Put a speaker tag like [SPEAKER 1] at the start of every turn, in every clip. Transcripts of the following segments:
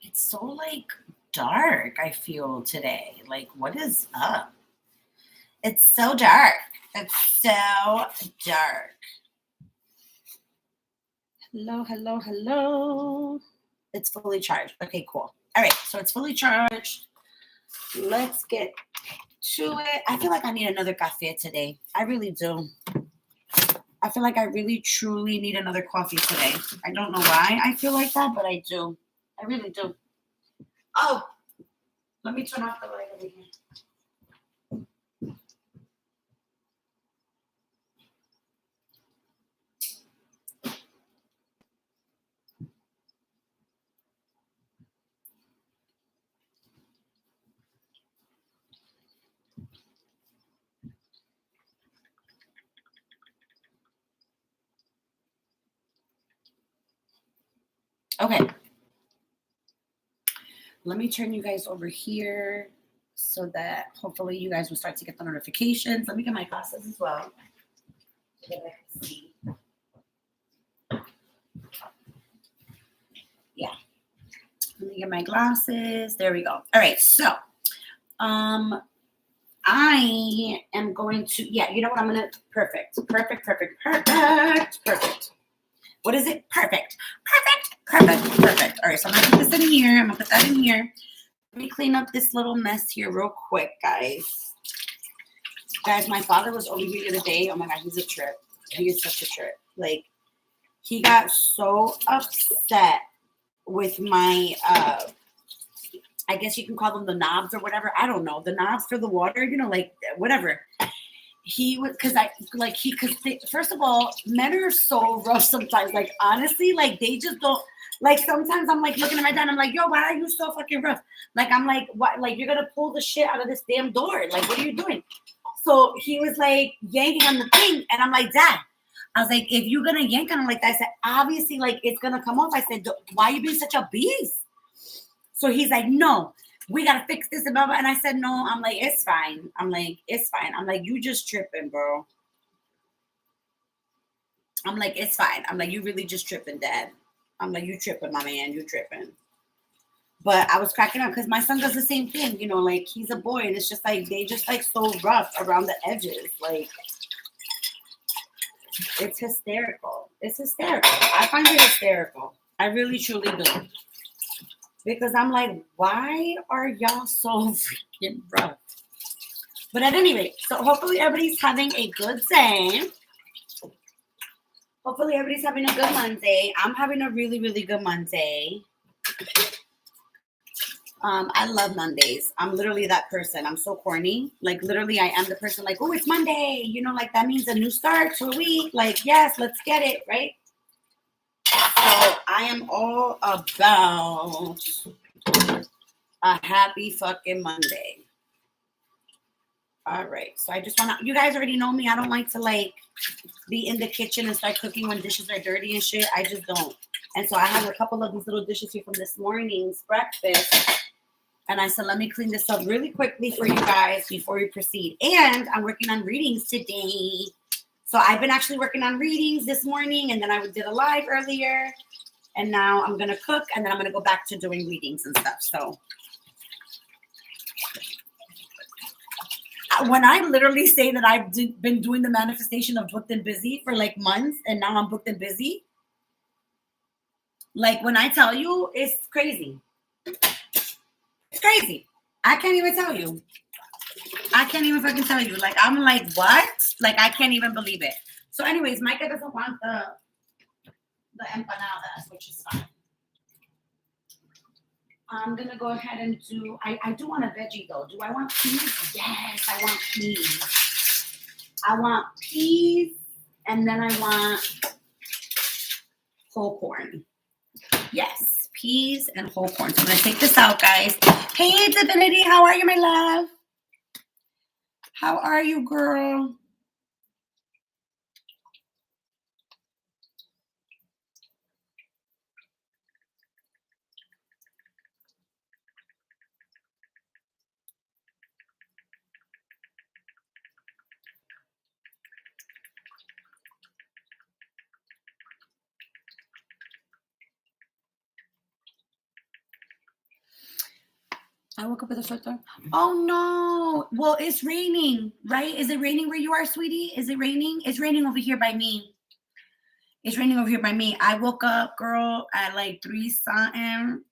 [SPEAKER 1] It's so like dark, I feel today. Like, what is up? It's so dark. It's so dark. Hello, hello, hello. It's fully charged. Okay, cool. All right, so it's fully charged. Let's get to it. I feel like I need another cafe today. I really do. I feel like I really truly need another coffee today. I don't know why I feel like that, but I do. I really do. Oh, let me turn off the light over here. Okay. Let me turn you guys over here so that hopefully you guys will start to get the notifications. Let me get my glasses as well so that I can see. Yeah. Let me get my glasses. There we go. All right. So, I am going to, yeah, you know what? I'm going to, perfect. What is it? Perfect. All right. So I'm going to put this in here. I'm going to put that in here. Let me clean up this little mess here real quick, guys. Guys, my father was over here the other day. Oh my God, he's a trip. He is such a trip. Like, he got so upset with my, I guess you can call them the knobs or whatever. I don't know. The knobs for the water, you know, like whatever. He would, first of all, men are so rough sometimes. Like, honestly, like, they just don't, like, sometimes I'm like looking at my dad, I'm like, yo, why are you so fucking rough? Like, I'm like, what? Like, you're going to pull the shit out of this damn door. Like, what are you doing? So he was like yanking on the thing. And I'm like, Dad, I was like, if you're going to yank on it like that, I said, obviously, like, it's going to come off. I said, why are you being such a beast? So he's like, no, we got to fix this and blah, blah. And I said, no, I'm like, it's fine. I'm like, it's fine. I'm like, you just tripping, bro. I'm like, it's fine. I'm like, you really just tripping, Dad. I'm like, you tripping, my man. You tripping. But I was cracking up because my son does the same thing. You know, like, he's a boy. And it's just like, they just like so rough around the edges. Like, it's hysterical. It's hysterical. I find it hysterical. I really, truly do. Because I'm like, why are y'all so freaking rough? But at any rate, so hopefully everybody's having a good day. Hopefully everybody's having a good Monday. I'm having a really, really good Monday. I love Mondays. I'm literally that person. I'm so corny. Like, literally, I am the person like, oh, it's Monday. You know, like, that means a new start to a week. Like, yes, let's get it, right? So I am all about a happy fucking Monday. All right. So I just want to, you guys already know me. I don't like to like be in the kitchen and start cooking when dishes are dirty and shit. I just don't. And so I have a couple of these little dishes here from this morning's breakfast. And I said, let me clean this up really quickly for you guys before we proceed. And I'm working on readings today. So I've been actually working on readings this morning. And then I did a live earlier. And now I'm going to cook. And then I'm going to go back to doing readings and stuff. So when I literally say that I've been doing the manifestation of booked and busy for like months. And now I'm booked and busy. Like, when I tell you, it's crazy. It's crazy. I can't even tell you. I can't even fucking tell you. Like, I'm like, what? Like, I can't even believe it. So anyways, Micah doesn't want the empanadas, which is fine. I'm going to go ahead and do, I do want a veggie though. Do I want peas? Yes, I want peas. I want peas, and then I want whole corn. Yes, peas and whole corn. So I'm going to take this out, guys. Hey, Divinity, how are you, my love? How are you, girl? I woke up with a sore throat. Oh no. Well, it's raining, right? Is it raining where you are, sweetie? Is it raining? It's raining over here by me. It's raining over here by me. I woke up, girl, at like 3 something.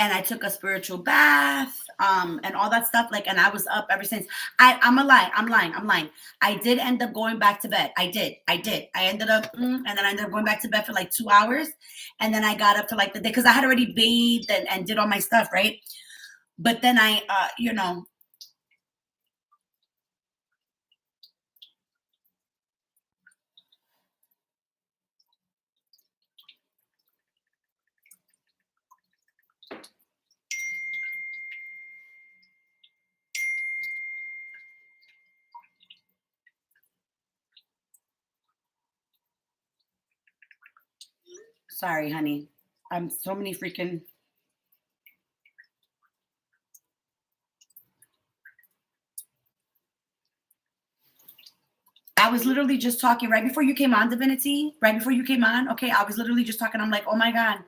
[SPEAKER 1] And I took a spiritual bath, and all that stuff. Like, and I was up ever since. I'm lying. I did end up going back to bed. I did. I ended up, and then I ended up going back to bed for like 2 hours. And then I got up for like the day, because I had already bathed and did all my stuff, right? But then I, sorry, honey. I'm so many freaking. I was literally just talking right before you came on, Divinity. Right before you came on. Okay. I was literally just talking. I'm like, oh my God.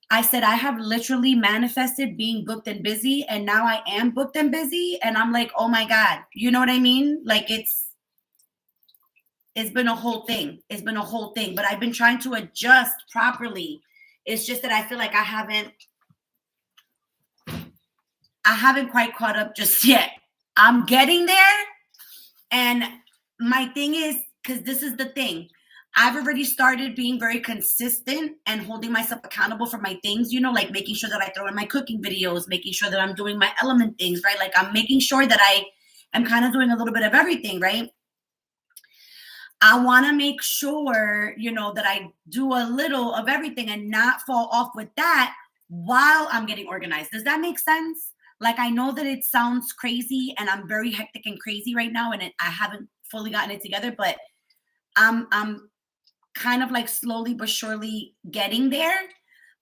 [SPEAKER 1] I said, I have literally manifested being booked and busy. And now I am booked and busy. And I'm like, oh my God. You know what I mean? Like it's been a whole thing. It's been a whole thing. But I've been trying to adjust properly. It's just that I feel like I haven't quite caught up just yet. I'm getting there. And my thing is, because this is the thing, I've already started being very consistent and holding myself accountable for my things, like making sure that I throw in my cooking videos, making sure that I'm doing my element things, right? Like I'm making sure that I am kind of doing a little bit of everything, right? I want to make sure, that I do a little of everything and not fall off with that while I'm getting organized. Does that make sense? Like, I know that it sounds crazy and I'm very hectic and crazy right now, and I haven't fully gotten it together, but I'm kind of like slowly but surely getting there,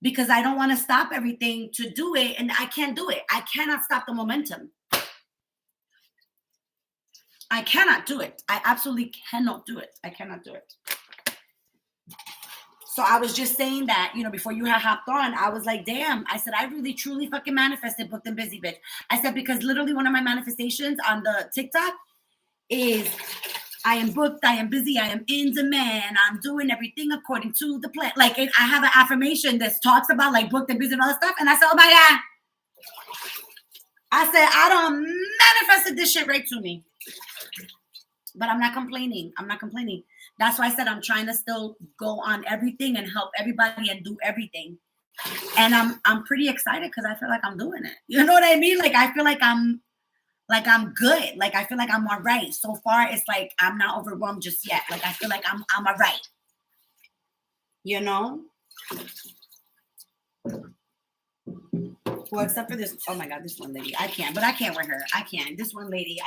[SPEAKER 1] because I don't want to stop everything to do it, and I can't do it. I cannot stop the momentum. I cannot do it. I absolutely cannot do it. I cannot do it. So I was just saying that, before you had hopped on, I was like, damn. I said, I really, truly fucking manifested booked and busy, bitch. I said, because literally one of my manifestations on the TikTok is I am booked, I am busy, I am in demand, I'm doing everything according to the plan. Like, I have an affirmation that talks about like booked and busy and all that stuff. And I said, oh my God. I said, I don't manifested this shit right to me. But I'm not complaining. That's why I said I'm trying to still go on everything and help everybody and do everything. And I'm pretty excited because I feel like I'm doing it. You know what I mean? Like I feel like I'm good. Like I feel like I'm all right. So far, it's like I'm not overwhelmed just yet. Like I feel like I'm all right. Well, except for this. Oh my God, this one lady. I can't wear her. I can't. This one lady,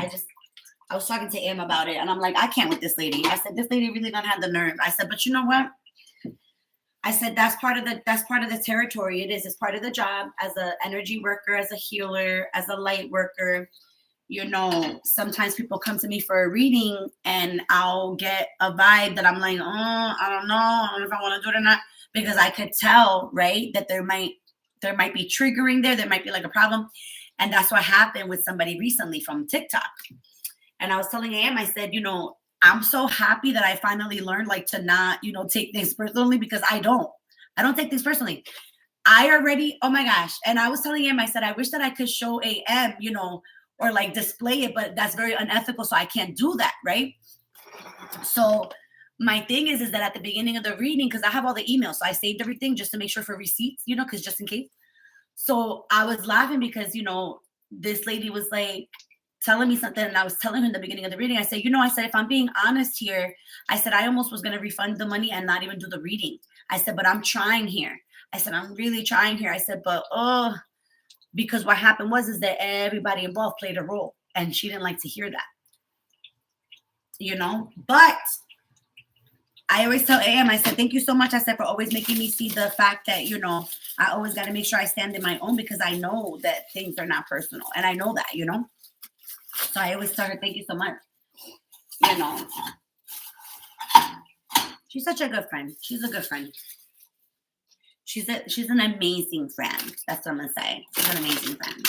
[SPEAKER 1] I was talking to Em about it, and I'm like, I can't with this lady. I said, this lady really don't have the nerve. I said, but you know what? I said, that's part of the territory. It is. It's part of the job as an energy worker, as a healer, as a light worker. Sometimes people come to me for a reading, and I'll get a vibe that I'm like, I don't know if I want to do it or not, because I could tell, right, that there might be triggering there. There might be like a problem, and that's what happened with somebody recently from TikTok. And I was telling Am, I said, I'm so happy that I finally learned like to not, take things personally, because I don't take things personally. Oh my gosh. And I was telling Am, I said, I wish that I could show Am, or like display it, but that's very unethical. So I can't do that. Right. So my thing is that at the beginning of the reading, because I have all the emails, so I saved everything just to make sure for receipts, because just in case. So I was laughing because, this lady was like, telling me something, and I was telling her in the beginning of the reading, I said, if I'm being honest here, I said, I almost was going to refund the money and not even do the reading. I said, but I'm trying here. I said, I'm really trying here. I said, but, because what happened is that everybody involved played a role, and she didn't like to hear that, but I always tell Am, I said, thank you so much. I said, for always making me see the fact that, I always got to make sure I stand in my own, because I know that things are not personal, and I know that, So I always tell her, thank you so much. She's such a good friend. She's a good friend. She's an amazing friend. That's what I'm gonna say. She's an amazing friend.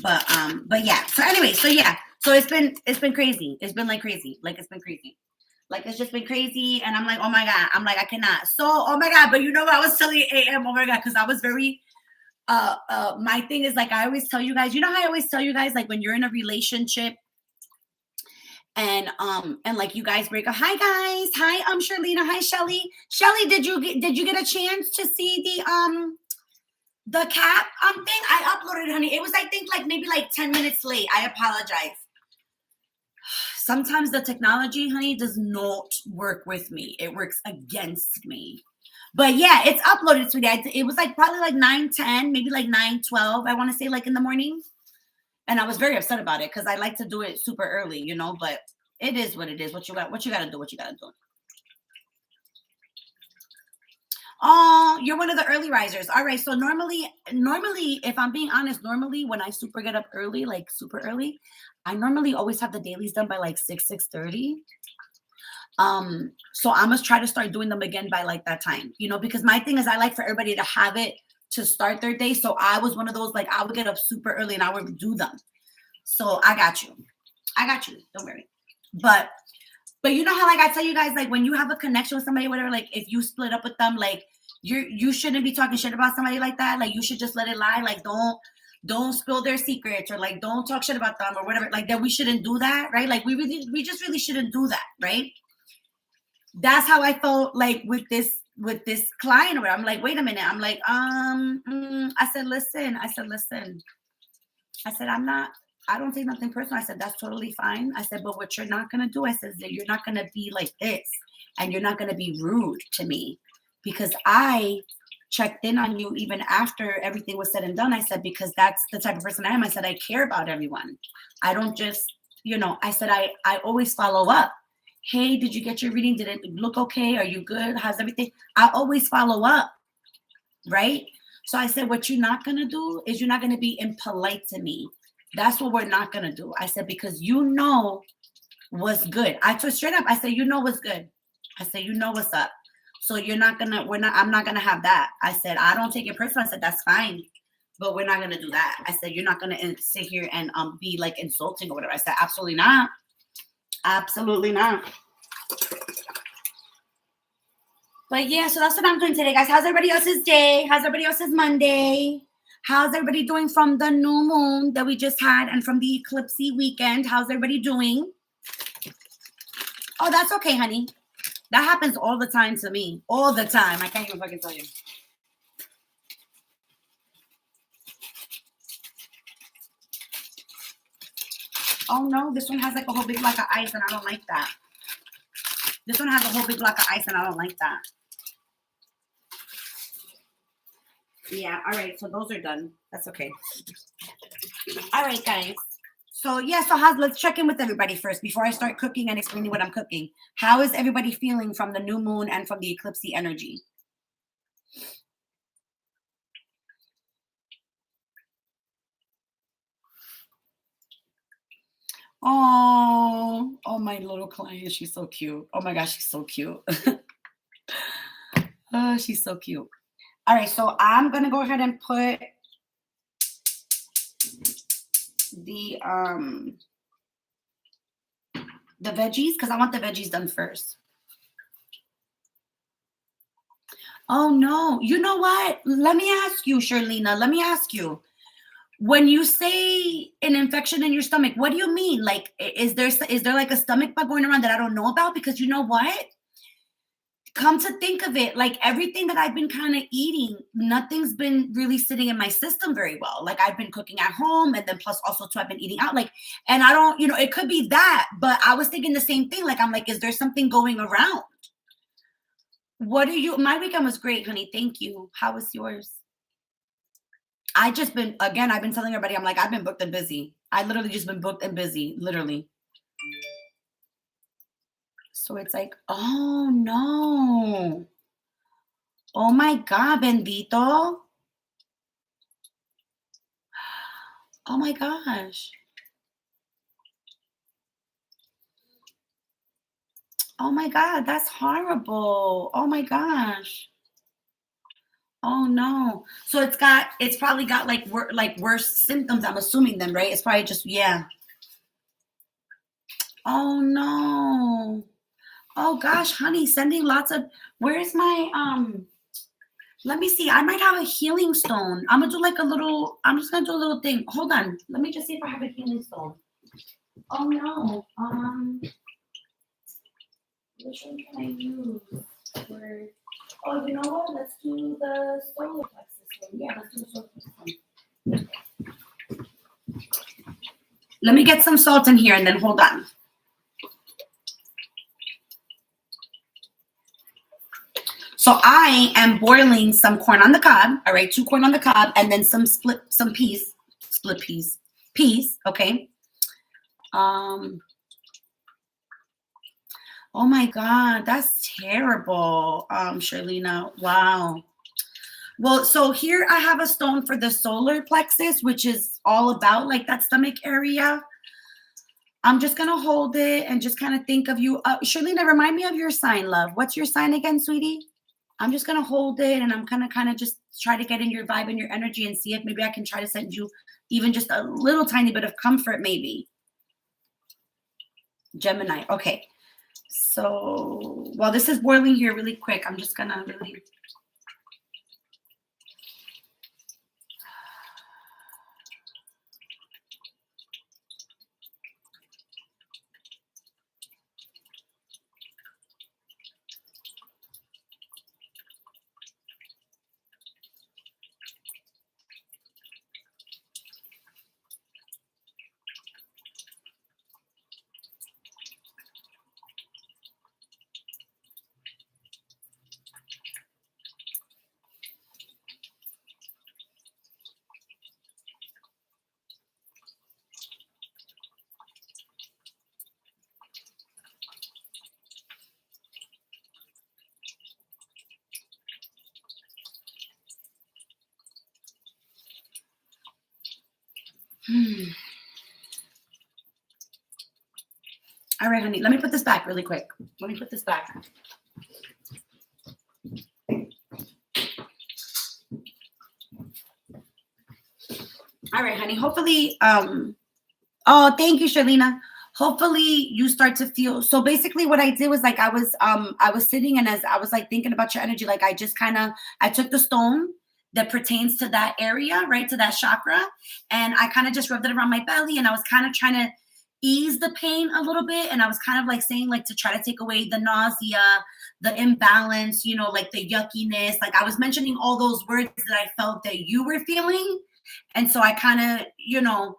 [SPEAKER 1] But yeah. So anyway, so yeah. So it's been crazy. It's been like crazy. Like it's been crazy. Like it's just been crazy. And I'm like, oh my God. I'm like, I cannot. So, oh my God. But you know what? I was telling you AM, oh my God, because I was very my thing is like I always tell you guys, you know how I always tell you guys, like when you're in a relationship and like you guys break up. Hi guys. Hi, Sharlina. Hi, Shelly. Shelly, did you get a chance to see the cap thing? I uploaded, honey. It was, I think, like maybe like 10 minutes late. I apologize. Sometimes the technology, honey, does not work with me. It works against me. But yeah, it's uploaded, sweetie. It was like probably like 9:10, maybe like 9:12. I want to say like in the morning. And I was very upset about it because I like to do it super early, you know, but it is what it is. What you got to do, what you got to do. Oh, you're one of the early risers. All right. So normally, if I'm being honest, normally when I super get up early, like super early, I normally always have the dailies done by like 6:30. So I must try to start doing them again by like that time, you know, because my thing is I like for everybody to have it to start their day. So I was one of those, like I would get up super early and I would do them. So I got you. Don't worry. But you know how, like I tell you guys, like when you have a connection with somebody, whatever, like if you split up with them, like you shouldn't be talking shit about somebody like that. Like you should just let it lie. Like don't spill their secrets, or like don't talk shit about them or whatever. Like that we shouldn't do that, right? Like we just really shouldn't do that, right? That's how I felt like with this client, where I'm like, wait a minute. I'm like, I said, listen. I said, I don't take nothing personal. I said, that's totally fine. I said, but what you're not going to do, I said, is that you're not going to be like this, and you're not going to be rude to me, because I checked in on you even after everything was said and done. I said, because that's the type of person I am. I said, I care about everyone. I don't just, you know, I said, I always follow up. Hey, did you get your reading? Did it look okay? Are you good? How's everything? I always follow up, right? So I said, what you're not going to do is you're not going to be impolite to me. That's what we're not going to do. I said, because you know what's good. I told straight up, I said, you know what's good. I said, you know what's up. So I'm not going to have that. I said, I don't take it personal. I said, that's fine, but we're not going to do that. I said, you're not going to sit here and be like insulting or whatever. I said, absolutely not. Absolutely not. But yeah, so that's what I'm doing today, guys. How's everybody else's day? How's everybody else's Monday? How's everybody doing from the new moon that we just had and from the eclipsey weekend? How's everybody doing? Oh, that's okay, honey. That happens all the time to me. All the time. I can't even fucking tell you. Oh, no. This one has like a whole big block of ice, and I don't like that. This one has a whole big block of ice, and I don't like that. Yeah, all right. So those are done. That's okay. All right, guys. So yeah, so let's check in with everybody first before I start cooking and explaining what I'm cooking. How is everybody feeling from the new moon and from the eclipsey energy? Oh, my little client. She's so cute. Oh my gosh, she's so cute. Oh, she's so cute. All right, so I'm gonna go ahead and put the veggies, because I want the veggies done first. Oh no, you know what? Let me ask you, Sharlina. Let me ask you. When you say an infection in your stomach, what do you mean? Like, is there like a stomach bug going around that I don't know about? Because you know what? Come to think of it, like everything that I've been kind of eating, nothing's been really sitting in my system very well. Like I've been cooking at home, and then plus also too, I've been eating out. Like, and I don't, you know, it could be that, but I was thinking the same thing. Like, I'm like, is there something going around? My weekend was great, honey. Thank you. How was yours? I've been telling everybody, I'm like, I've been booked and busy. I literally just been booked and busy, literally. So it's like, oh no. Oh my God, bendito. Oh my gosh. Oh my God, that's horrible. Oh my gosh. Oh no. So it's probably got like worse symptoms, I'm assuming then, right? It's probably just, yeah. Oh no. Oh gosh, honey, sending lots of, where's my, let me see. I might have a healing stone. I'm just gonna do a little thing. Hold on. Let me just see if I have a healing stone. Oh no. Which one can I use? Oh, you know what? Let's do the solar plexus one. Yeah, let's do the solar plexus one. Let me get some salt in here and then hold on. So I am boiling some corn on the cob, all right, 2 corn on the cob, and then some peas, okay. Oh my God, that's terrible, Sherlina. Wow. Well, so here I have a stone for the solar plexus, which is all about like that stomach area. I'm just gonna hold it and just kind of think of you. Sherlina, remind me of your sign, love. What's your sign again, sweetie? I'm just gonna hold it and I'm gonna kind of just try to get in your vibe and your energy and see if maybe I can try to send you even just a little tiny bit of comfort, maybe. Gemini. Okay. So while this is boiling here really quick, I'm just gonna really. All right, honey, let me put this back really quick. Let me put this back. All right, honey, hopefully, oh, thank you, Sherlina. Hopefully you start to feel, so basically what I did was like, I was sitting and as I was like thinking about your energy, like I took the stone that pertains to that area, right, to that chakra, and I kind of just rubbed it around my belly and I was kind of trying to ease the pain a little bit. And I was kind of like saying like to try to take away the nausea, the imbalance, you know, like the yuckiness. Like I was mentioning all those words that I felt that you were feeling. And so I kind of, you know,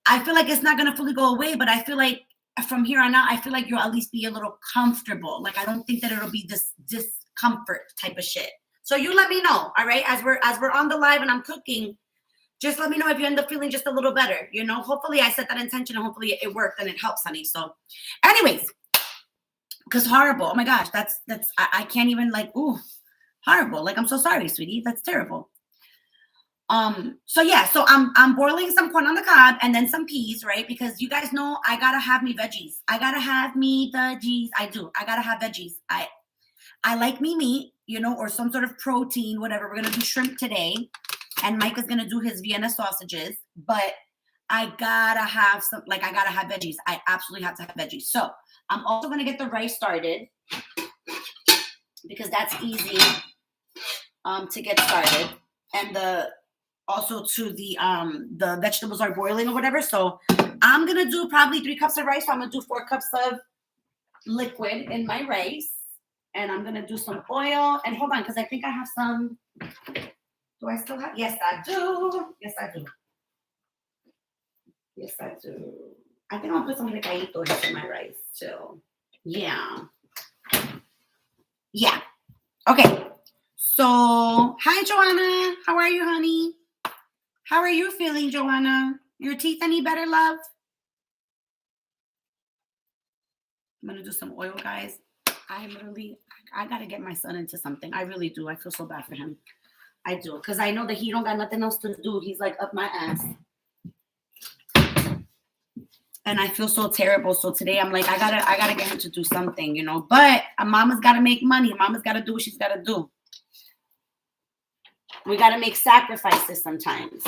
[SPEAKER 1] I feel like it's not going to fully go away, but I feel like from here on out, I feel like you'll at least be a little comfortable. Like, I don't think that it'll be this discomfort type of shit. So you let me know. All right. As we're on the live and I'm cooking, just let me know if you end up feeling just a little better. You know, hopefully I set that intention and hopefully it worked and it helps, honey. So anyways, because horrible. Oh my gosh. I can't even like, ooh, horrible. Like, I'm so sorry, sweetie. That's terrible. So yeah, so I'm boiling some corn on the cob and then some peas, right? Because you guys know I gotta have me veggies. I gotta have me veggies. I do. I gotta have veggies. I like me meat, you know, or some sort of protein, whatever. We're gonna do shrimp today, and Mike is gonna do his Vienna sausages. But I gotta have some. Like, I gotta have veggies. I absolutely have to have veggies. So I'm also gonna get the rice started because that's easy to get started, and also to the vegetables are boiling or whatever. So I'm gonna do probably 3 cups of rice. So I'm gonna do 4 cups of liquid in my rice, and I'm gonna do some oil. And hold on, because I think I have some. Do I still have? Yes, I do. Yes, I do. Yes, I do. I think I'll put some recaditos in my rice too. Yeah. Yeah. Okay. So hi, Joanna. How are you, honey? How are you feeling, Joanna? Your teeth any better, love? I'm going to do some oil, guys. I got to get my son into something. I really do. I feel so bad for him. I do. Because I know that he don't got nothing else to do. He's like up my ass. And I feel so terrible. So today I'm like, I gotta get him to do something, you know. But a mama's got to make money. Mama's got to do what she's got to do. We got to make sacrifices sometimes.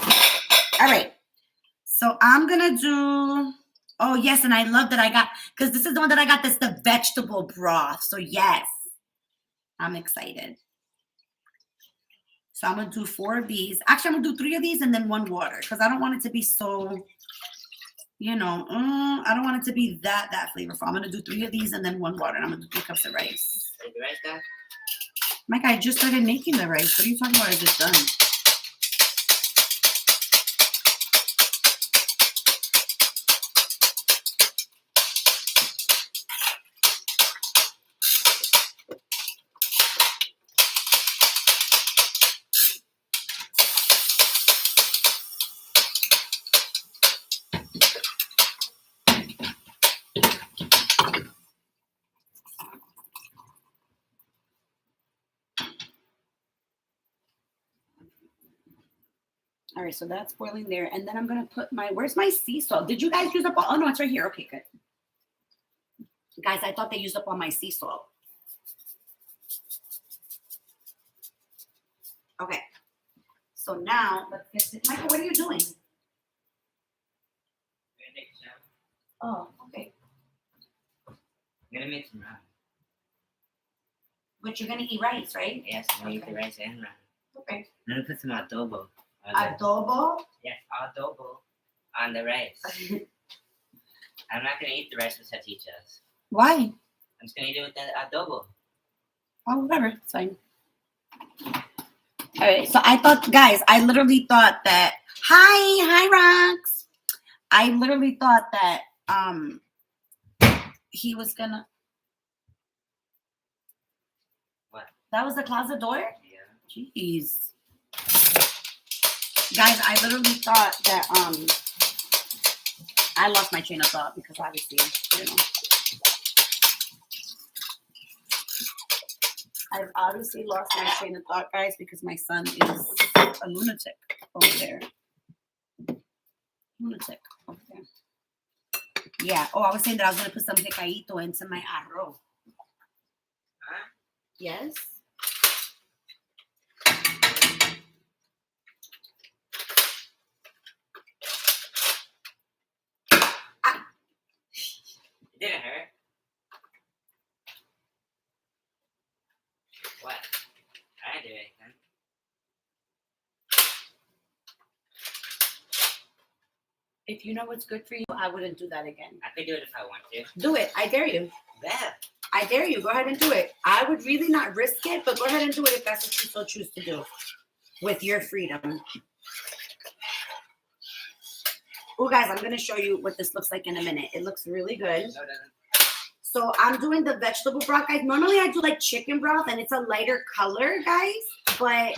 [SPEAKER 1] All right. So I'm going to do, oh, yes. And I love that I got, because this is the one that I got. This the vegetable broth. So, yes, I'm excited. So I'm going to do 4 of these. Actually, I'm going to do 3 of these and then 1 water because I don't want it to be so, you know, I don't want it to be that flavorful. I'm going to do 3 of these and then 1 water. And I'm going to do 3 cups of rice.
[SPEAKER 2] Is the rice done?
[SPEAKER 1] Mike, I just started making the rice. What are you talking about? I just done. All right, so that's boiling there. And then I'm going to put my, where's my sea salt? Did you guys use up all, oh no, it's right here. Okay, good. Guys, I thought they used up all my sea salt. Okay. So now, let's get this. Michael, what are you doing? Oh, okay.
[SPEAKER 2] I'm gonna make some ramen.
[SPEAKER 1] But you're going to eat rice, right?
[SPEAKER 2] Yes, I'm gonna eat the rice and ramen.
[SPEAKER 1] Okay.
[SPEAKER 2] I'm gonna put some adobo.
[SPEAKER 1] Adobo?
[SPEAKER 2] Yes, adobo on the rice. I'm not gonna eat the rice with salchichas.
[SPEAKER 1] Why?
[SPEAKER 2] I'm just gonna eat it with the adobo.
[SPEAKER 1] Oh, whatever. It's fine. All right. So I thought, guys, I literally thought that, hi, Rox. I literally thought that he was gonna. That was the closet door?
[SPEAKER 2] Yeah.
[SPEAKER 1] Jeez. Guys, I literally thought that I lost my train of thought because obviously, you know. I've obviously lost my train of thought, guys, because my son is a lunatic over there. Lunatic over there. Yeah. Oh, I was saying that I was gonna put some picadito into my arroz.
[SPEAKER 2] Huh?
[SPEAKER 1] Yes.
[SPEAKER 2] It didn't hurt. What? I didn't do anything.
[SPEAKER 1] If you know what's good for you, I wouldn't do that again.
[SPEAKER 2] I could do it if I want to.
[SPEAKER 1] Do it. I dare you.
[SPEAKER 2] Yeah.
[SPEAKER 1] I dare you. Go ahead and do it. I would really not risk it, but go ahead and do it if that's what you so choose to do with your freedom. Oh, guys, I'm going to show you what this looks like in a minute. It looks really good.
[SPEAKER 2] No, it doesn't.
[SPEAKER 1] So I'm doing the vegetable broth, guys. Normally I do like chicken broth and it's a lighter color, guys. But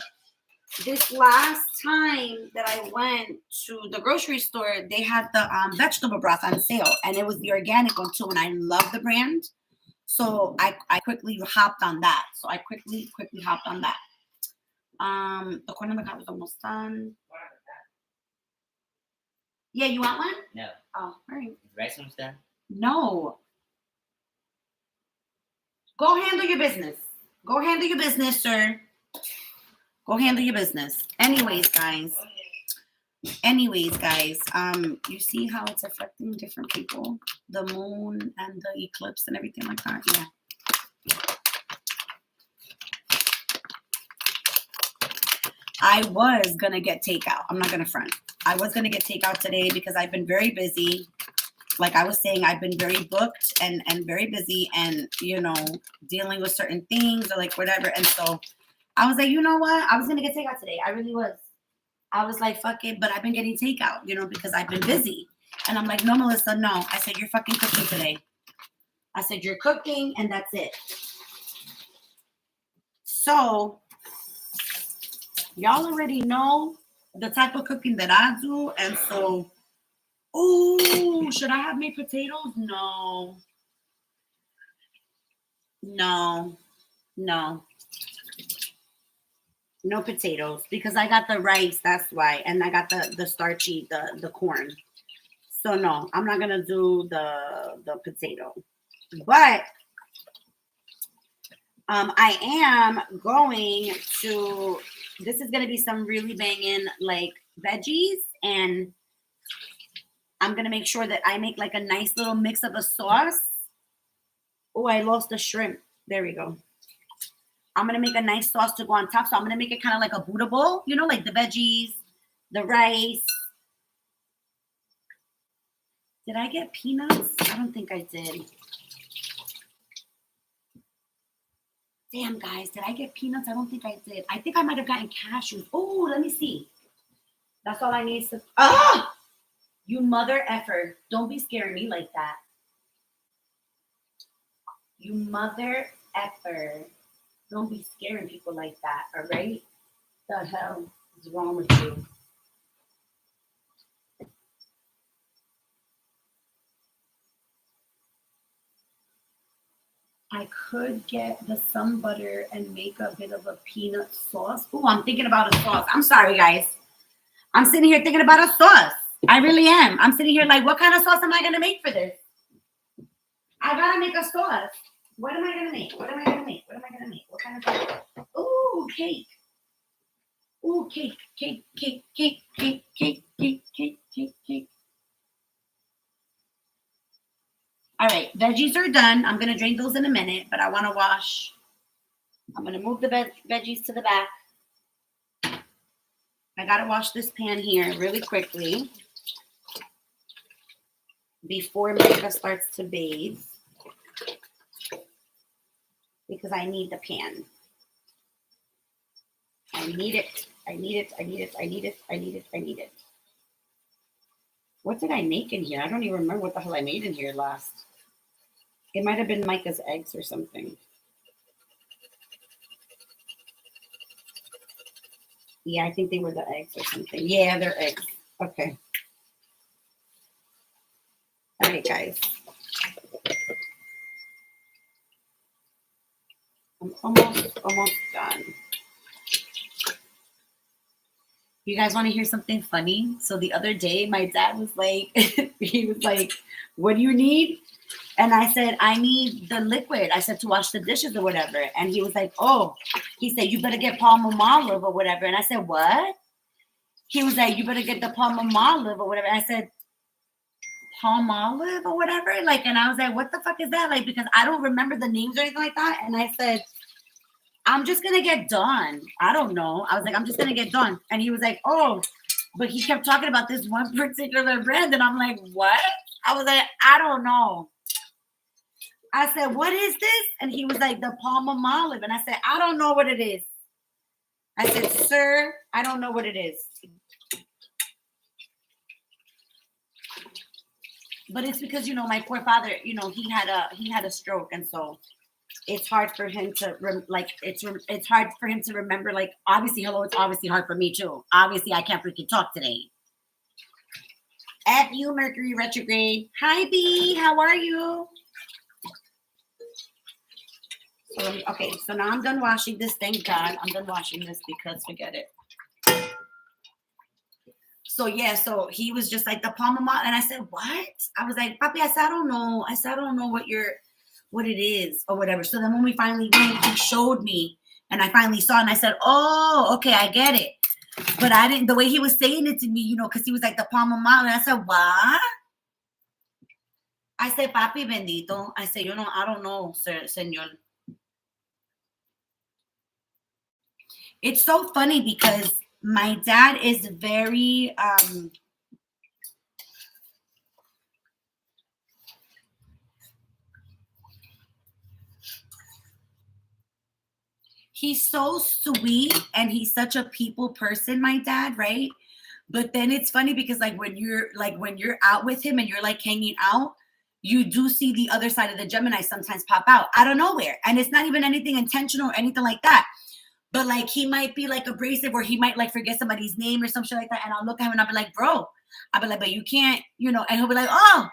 [SPEAKER 1] this last time that I went to the grocery store, they had the vegetable broth on sale. And it was the organic one too. And I love the brand. So I quickly hopped on that. So I quickly hopped on that. The corn on the cob was almost done. Yeah, you want one?
[SPEAKER 2] No.
[SPEAKER 1] Oh, all right.
[SPEAKER 2] Is the rice almost done?
[SPEAKER 1] No. Go handle your business. Go handle your business, sir. Go handle your business. Anyways, guys. You see how it's affecting different people? The moon and the eclipse and everything like that? Yeah. I was going to get takeout. I'm not going to front. I was going to get takeout today because I've been very busy. Like I was saying, I've been very booked and very busy and, you know, dealing with certain things or like whatever. And so I was like, you know what? I was going to get takeout today. I really was. I was like, fuck it. But I've been getting takeout, you know, because I've been busy. And I'm like, no, Melissa, no. I said, you're fucking cooking today. I said, you're cooking and that's it. So y'all already know the type of cooking that I do. And so, oh, should I have made potatoes? No. No potatoes because I got the rice. That's why. And I got the starchy, the corn. So no, I'm not going to do the potato. But I am going to This is going to be some really banging like veggies, and I'm going to make sure that I make like a nice little mix of a sauce. Oh, I lost the shrimp. There we go. I'm going to make a nice sauce to go on top. So I'm going to make it kind of like a Buddha bowl, you know, like the veggies, the rice. Did I get peanuts? I don't think I did. Damn, guys, did I get peanuts? I don't think I did. I think I might have gotten cashews. Oh, let me see. That's all I need to. Ah! You mother effer. Don't be scaring me like that. You mother effer. Don't be scaring people like that, all right? The hell is wrong with you? I could get the sun butter and make a bit of a peanut sauce. Oh, I'm thinking about a sauce. I'm sorry, guys. I'm sitting here thinking about a sauce. I really am. I'm sitting here like, what kind of sauce am I going to make for this? I got to make a sauce. What am I going to make? What am I going to make? What am I going to make? What kind of sauce? Ooh, cake. Ooh, cake, cake, cake, cake, cake, cake, cake, cake, cake, cake. All right, veggies are done. I'm going to drain those in a minute, but I want to wash. I'm going to move the veggies to the back. I got to wash this pan here really quickly before Micah starts to bathe because I need the pan. I need it. I need it. I need it. I need it. I need it. I need it. What did I make in here? I don't even remember what the hell I made in here last. It might have been Micah's eggs or something. Yeah, I think they were the eggs or something. Yeah, they're eggs. Okay. All right, guys. I'm almost done. You guys want to hear something funny? So the other day, my dad was like, he was like, what do you need? And I said, I need the liquid. I said, to wash the dishes or whatever. And he was like, oh, he said, you better get Palmolive or whatever. And I said, what? He was like, you better get the Palmolive or whatever. And I said, Palmolive or whatever? Like, and I was like, what the fuck is that? Like, because I don't remember the names or anything like that. And I said, I'm just going to get Dawn. I don't know. I was like, I'm just going to get Dawn. And he was like, oh, but he kept talking about this one particular brand. And I'm like, what? I was like, I don't know. I said, what is this? And he was like, the Palmolive. And I said, I don't know what it is. I said, sir, I don't know what it is. But it's because, you know, my poor father, you know, he had a stroke. And so it's hard for him to it's hard for him to remember. Like, obviously, it's obviously hard for me too. Obviously, I can't freaking talk today. F you, Mercury retrograde. Hi, B. How are you? Okay, so now I'm done washing this. Thank God I'm done washing this because forget it. So yeah, so he was just like the Palmolive, and I said, what? I was like, Papi, I said, I don't know. I said, I don't know what it is or whatever. So then when we finally went, he showed me, and I finally saw, and I said, oh, okay, I get it. But I didn't, the way he was saying it to me, you know, because he was like the Palmolive, and I said, what? I said, Papi bendito. I said, you know, I don't know, señor. It's so funny because my dad is very he's so sweet and he's such a people person, my dad, right? But then it's funny because when you're out with him and you're like hanging out, you do see the other side of the Gemini sometimes pop out of nowhere. And it's not even anything intentional or anything like that. But like he might be like abrasive or he might like forget somebody's name or some shit like that. And I'll look at him and I'll be like, bro, I'll be like, but you can't, you know, and he'll be like, oh,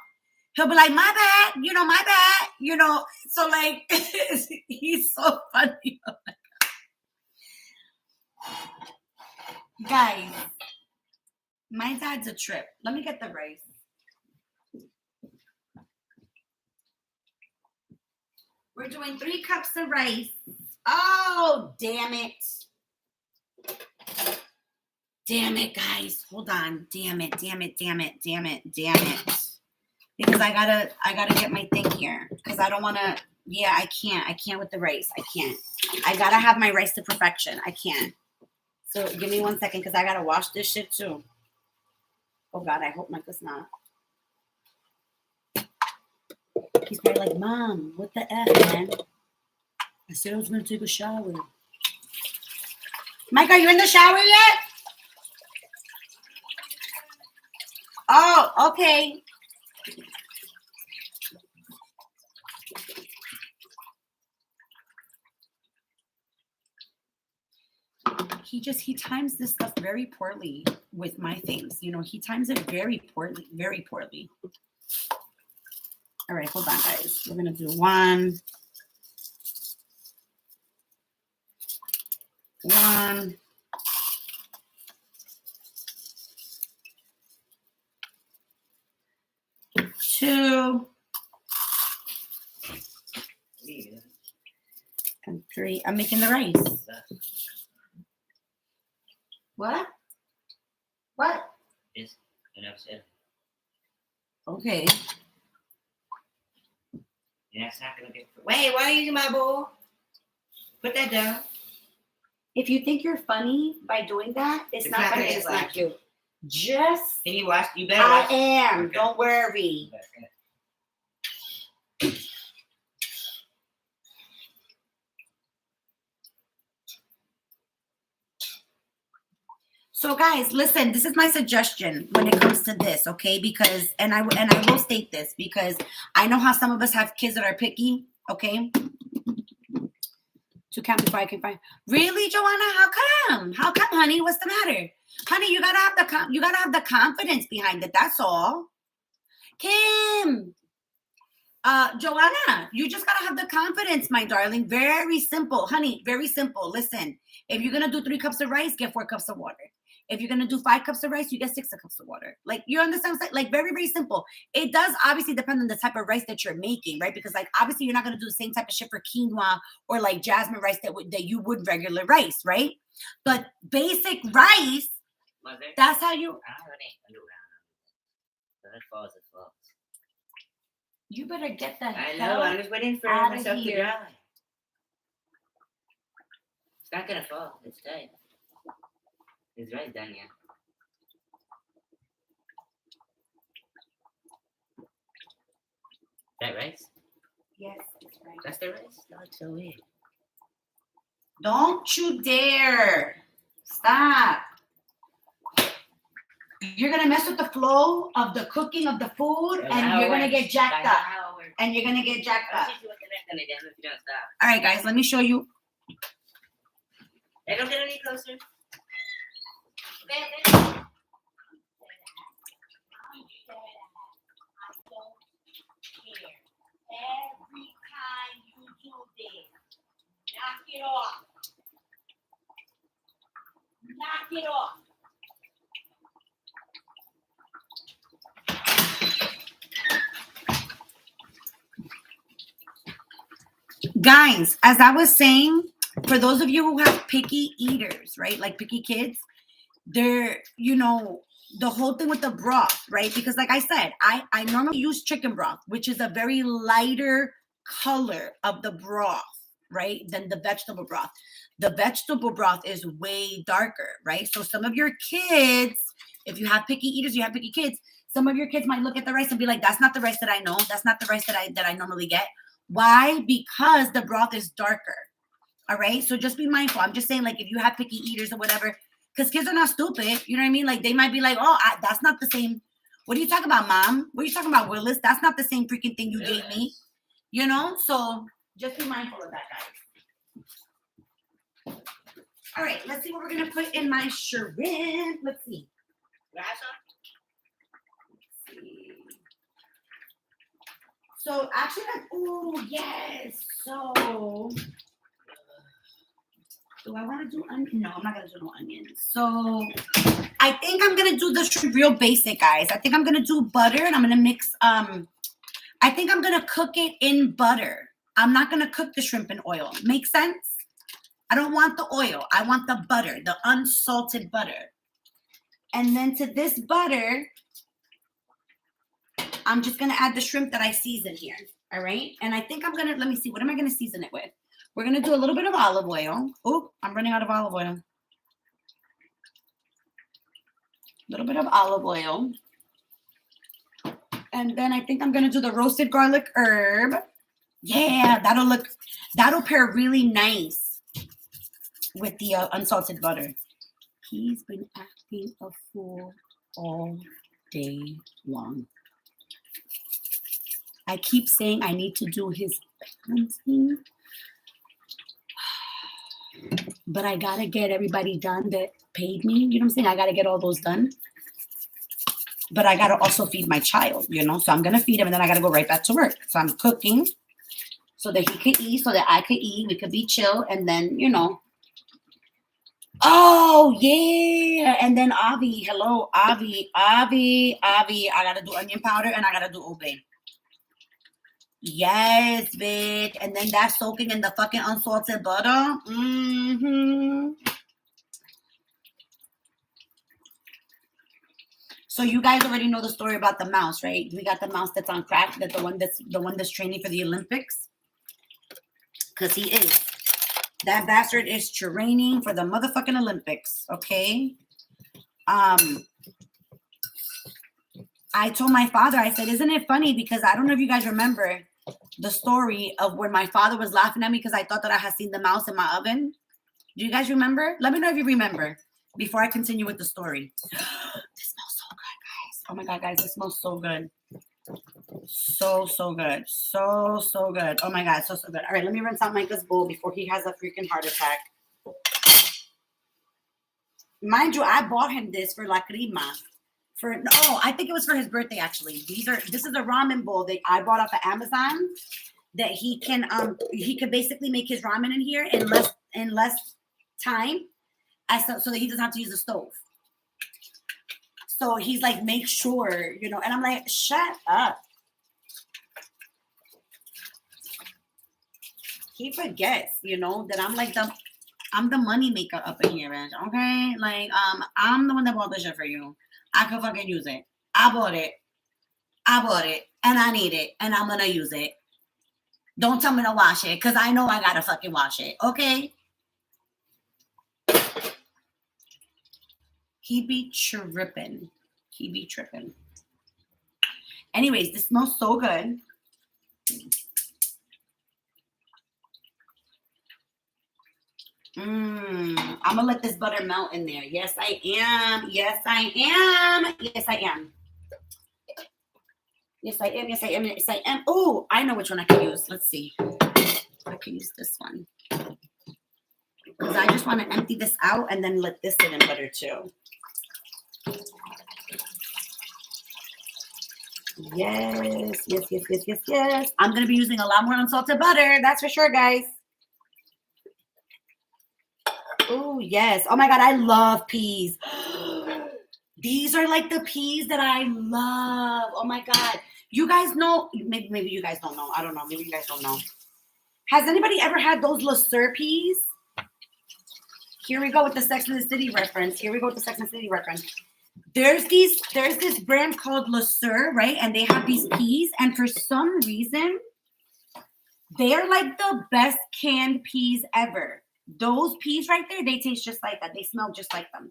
[SPEAKER 1] he'll be like, my bad, you know, my bad, you know. So like he's so funny. Guys, my dad's a trip. Let me get the rice. We're doing 3 cups of rice. Oh, damn it. Damn it, guys. Hold on. Damn it. Because I gotta get my thing here. Because I don't wanna, yeah, I can't with the rice. I can't. I gotta have my rice to perfection. I can't. So give me 1 second because I gotta wash this shit too. Oh God, I hope Micah's not. He's probably like, Mom, what the F, man? I said I was gonna take a shower. Mike, are you in the shower yet? Oh, okay. He times this stuff very poorly with my things. You know, he times it very poorly, very poorly. All right, hold on, guys. We're gonna do one, 2, and 3. I'm making the rice. What? What?
[SPEAKER 2] Yes, you never said.
[SPEAKER 1] Okay.
[SPEAKER 2] You're not gonna get. Wait, why are you using my bowl? Put that down.
[SPEAKER 1] If you think you're funny by doing that, it's not funny. It's not cute. Just.
[SPEAKER 2] Can you watch? You better watch.
[SPEAKER 1] I am.
[SPEAKER 2] Okay.
[SPEAKER 1] Don't worry.
[SPEAKER 2] Okay.
[SPEAKER 1] So guys, listen, this is my suggestion when it comes to this, okay? Because and I will state this because I know how some of us have kids that are picky, okay? To count before I can find. Really, Joanna? How come? How come, honey? What's the matter? Honey, you gotta have the confidence behind it. That's all. Kim. Joanna, you just gotta have the confidence, my darling. Very simple, honey. Very simple. Listen, if you're gonna do 3 cups of rice, get 4 cups of water. If you're gonna do 5 cups of rice, you get 6 cups of water. Like, you understand? Like, very, very simple. It does obviously depend on the type of rice that you're making, right? Because like obviously you're not gonna do the same type of shit for quinoa or like jasmine rice that you would regular rice, right? But basic rice,
[SPEAKER 2] Mother,
[SPEAKER 1] that's how you.
[SPEAKER 2] I don't really understand. So it falls.
[SPEAKER 1] You better get the
[SPEAKER 2] I
[SPEAKER 1] hell.
[SPEAKER 2] know. I'm just waiting for
[SPEAKER 1] outta
[SPEAKER 2] myself
[SPEAKER 1] here.
[SPEAKER 2] to dry. It's not gonna fall. It's tight. It's right done, yeah. That rice?
[SPEAKER 1] Yes, it's right.
[SPEAKER 2] That's the rice? No, it's so weird.
[SPEAKER 1] Don't you dare. Stop. You're going to mess with the flow of the cooking of the food and you're going to get jacked up. And you're going to get jacked up. All right, guys, let me show you.
[SPEAKER 2] Hey, don't get any closer.
[SPEAKER 1] Every time you do this, knock it off. Knock it off. Guys, as I was saying, for those of you who have picky eaters, right? Like picky kids, they're, you know, the whole thing with the broth, right? Because like I said, I normally use chicken broth, which is a very lighter color of the broth, right? Than the vegetable broth. The vegetable broth is way darker, right? So some of your kids, if you have picky eaters, you have picky kids, some of your kids might look at the rice and be like, that's not the rice that I know. That's not the rice that I normally get. Why? Because the broth is darker. All right. So just be mindful. I'm just saying, like, if you have picky eaters or whatever, because kids are not stupid. You know what I mean? Like, they might be like, oh, that's not the same. What are you talking about, Mom? What are you talking about, Willis? That's not the same freaking thing you gave me. You know? So just be mindful of that, guys. All right. Let's see what we're going to put in my shrimp. Let's see. So actually, like, oh, yes. So do I want to do onion? No, I'm not going to do no onions. So I think I'm going to do the shrimp real basic, guys. I think I'm going to do butter and I'm going to mix, I think I'm going to cook it in butter. I'm not going to cook the shrimp in oil. Make sense? I don't want the oil. I want the butter, the unsalted butter. And then to this butter, I'm just going to add the shrimp that I seasoned here. All right. And I think I'm going to, let me see, what am I going to season it with? We're going to do a little bit of olive oil. Oh, I'm running out of olive oil. A little bit of olive oil. And then I think I'm going to do the roasted garlic herb. Yeah, that'll pair really nice with the unsalted butter. He's been acting a fool all day long. I keep saying I need to do his parenting, but I gotta get everybody done that paid me. You know what I'm saying? I gotta get all those done. But I gotta also feed my child, you know? So I'm gonna feed him and then I gotta go right back to work. So I'm cooking so that he could eat, so that I could eat. We could be chill and then, you know. Oh, yeah. And then Avi, hello, Avi. I gotta do onion powder and I gotta do Old Bay. Yes, bitch. And then that's soaking in the fucking unsalted butter. Mm-hmm. So you guys already know the story about the mouse, right? We got the mouse that's on crack, that the one that's training for the Olympics. Because he is. That bastard is training for the motherfucking Olympics, okay? I told my father, I said, isn't it funny? Because I don't know if you guys remember the story of when my father was laughing at me because I thought that I had seen the mouse in my oven. Do you guys remember? Let me know if you remember before I continue with the story. This smells so good, guys. Oh my God, guys, this smells so good. So good. So good. Oh my God, so good. All right, let me rinse out Micah's bowl before he has a freaking heart attack. Mind you, I bought him this for La Crima. I think it was for his birthday actually. This is a ramen bowl that I bought off of Amazon that he could basically make his ramen in here in less time so that he doesn't have to use the stove. So he's like, make sure, you know, and I'm like, shut up. He forgets, you know, that I'm the money maker up in here, man. Okay? Like, I'm the one that bought the shit for you. I could fucking use it. I bought it. And I need it. And I'm gonna use it. Don't tell me to wash it, because I know I gotta fucking wash it. Okay? He be tripping. Anyways, this smells so good. I'm gonna let this butter melt in there. Yes, I am. Oh, I know which one I can use. Let's see. I can use this one. Because I just want to empty this out and then let this sit in butter too. Yes. I'm going to be using a lot more unsalted butter. That's for sure, guys. Oh, yes. Oh, my God. I love peas. These are like the peas that I love. Oh, my God. You guys know. Maybe you guys don't know. I don't know. Maybe you guys don't know. Has anybody ever had those Le Sueur peas? Here we go with the Sex and the City reference. There's this brand called Le Sueur, right? And they have these peas. And for some reason, they are like the best canned peas ever. Those peas right there, they taste just like that. They smell just like them.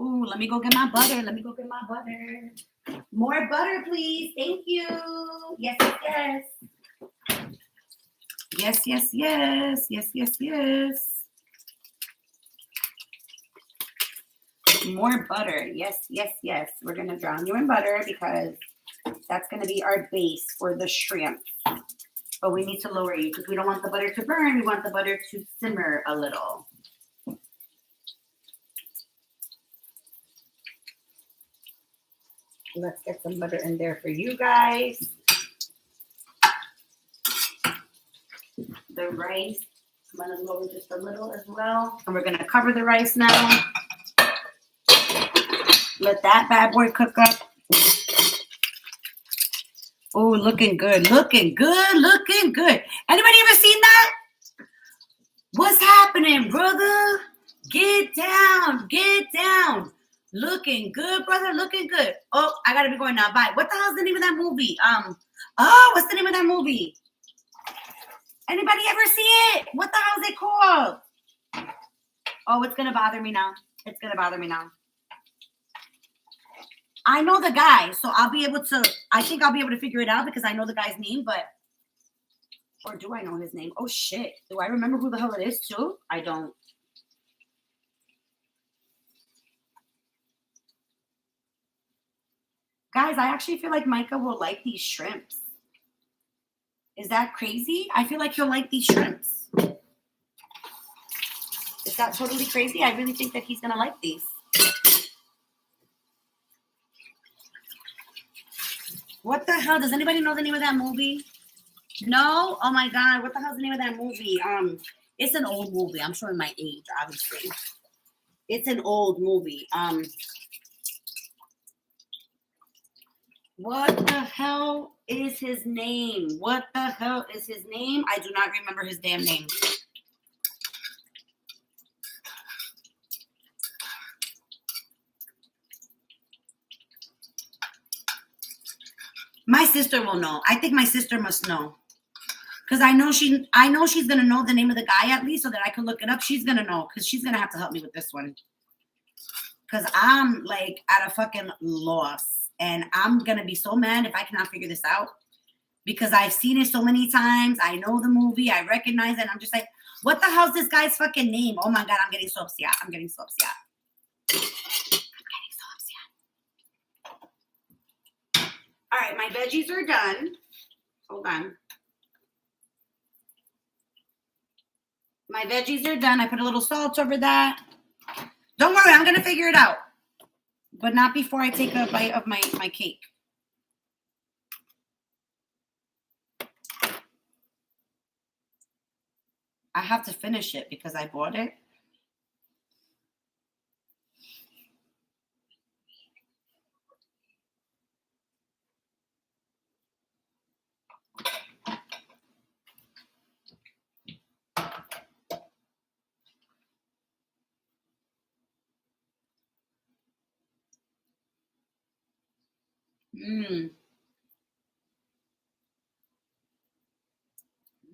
[SPEAKER 1] Ooh, let me go get my butter. More butter, please. Thank you. Yes. More butter. Yes. We're going to drown you in butter because that's going to be our base for the shrimp. But we need to lower you because we don't want the butter to burn. We want the butter to simmer a little. Let's get some butter in there for you guys. The rice, I'm going to lower just a little as well. And we're going to cover the rice now. Let that bad boy cook up. Oh, looking good. Anybody ever seen that? What's happening, brother? Get down. Get down. Looking good, brother. Looking good. Oh, I gotta be going now. Bye. What the hell's the name of that movie? What's the name of that movie? Anybody ever see it? What the hell is it called? Oh, it's gonna bother me now. It's gonna bother me now. I know the guy, so I'll be able to. I think I'll be able to figure it out because I know the guy's name, but or do I know his name? Oh shit! Do I remember who the hell it is too? I don't. Guys, I actually feel like Micah will like these shrimps. Is that crazy? I feel like he'll like these shrimps. Is that totally crazy? I really think that he's going to like these. What the hell? Does anybody know the name of that movie? No? Oh my God. What the hell's the name of that movie? It's an old movie. I'm showing my age, obviously. It's an old movie. What the hell is his name? What the hell is his name? I do not remember his damn name. My sister will know. I think my sister must know. Because I know she's gonna know the name of the guy at least so that I can look it up. She's gonna know because she's gonna have to help me with this one. Because I'm like at a fucking loss. And I'm gonna be so mad if I cannot figure this out. Because I've seen it so many times. I know the movie, I recognize it. I'm just like, what the hell's this guy's fucking name? Oh my God, I'm getting so upset. I'm getting so upset. All right, my veggies are done. Hold on. My veggies are done. I put a little salt over that. Don't worry, I'm going to figure it out. But not before I take a bite of my cake. I have to finish it because I bought it.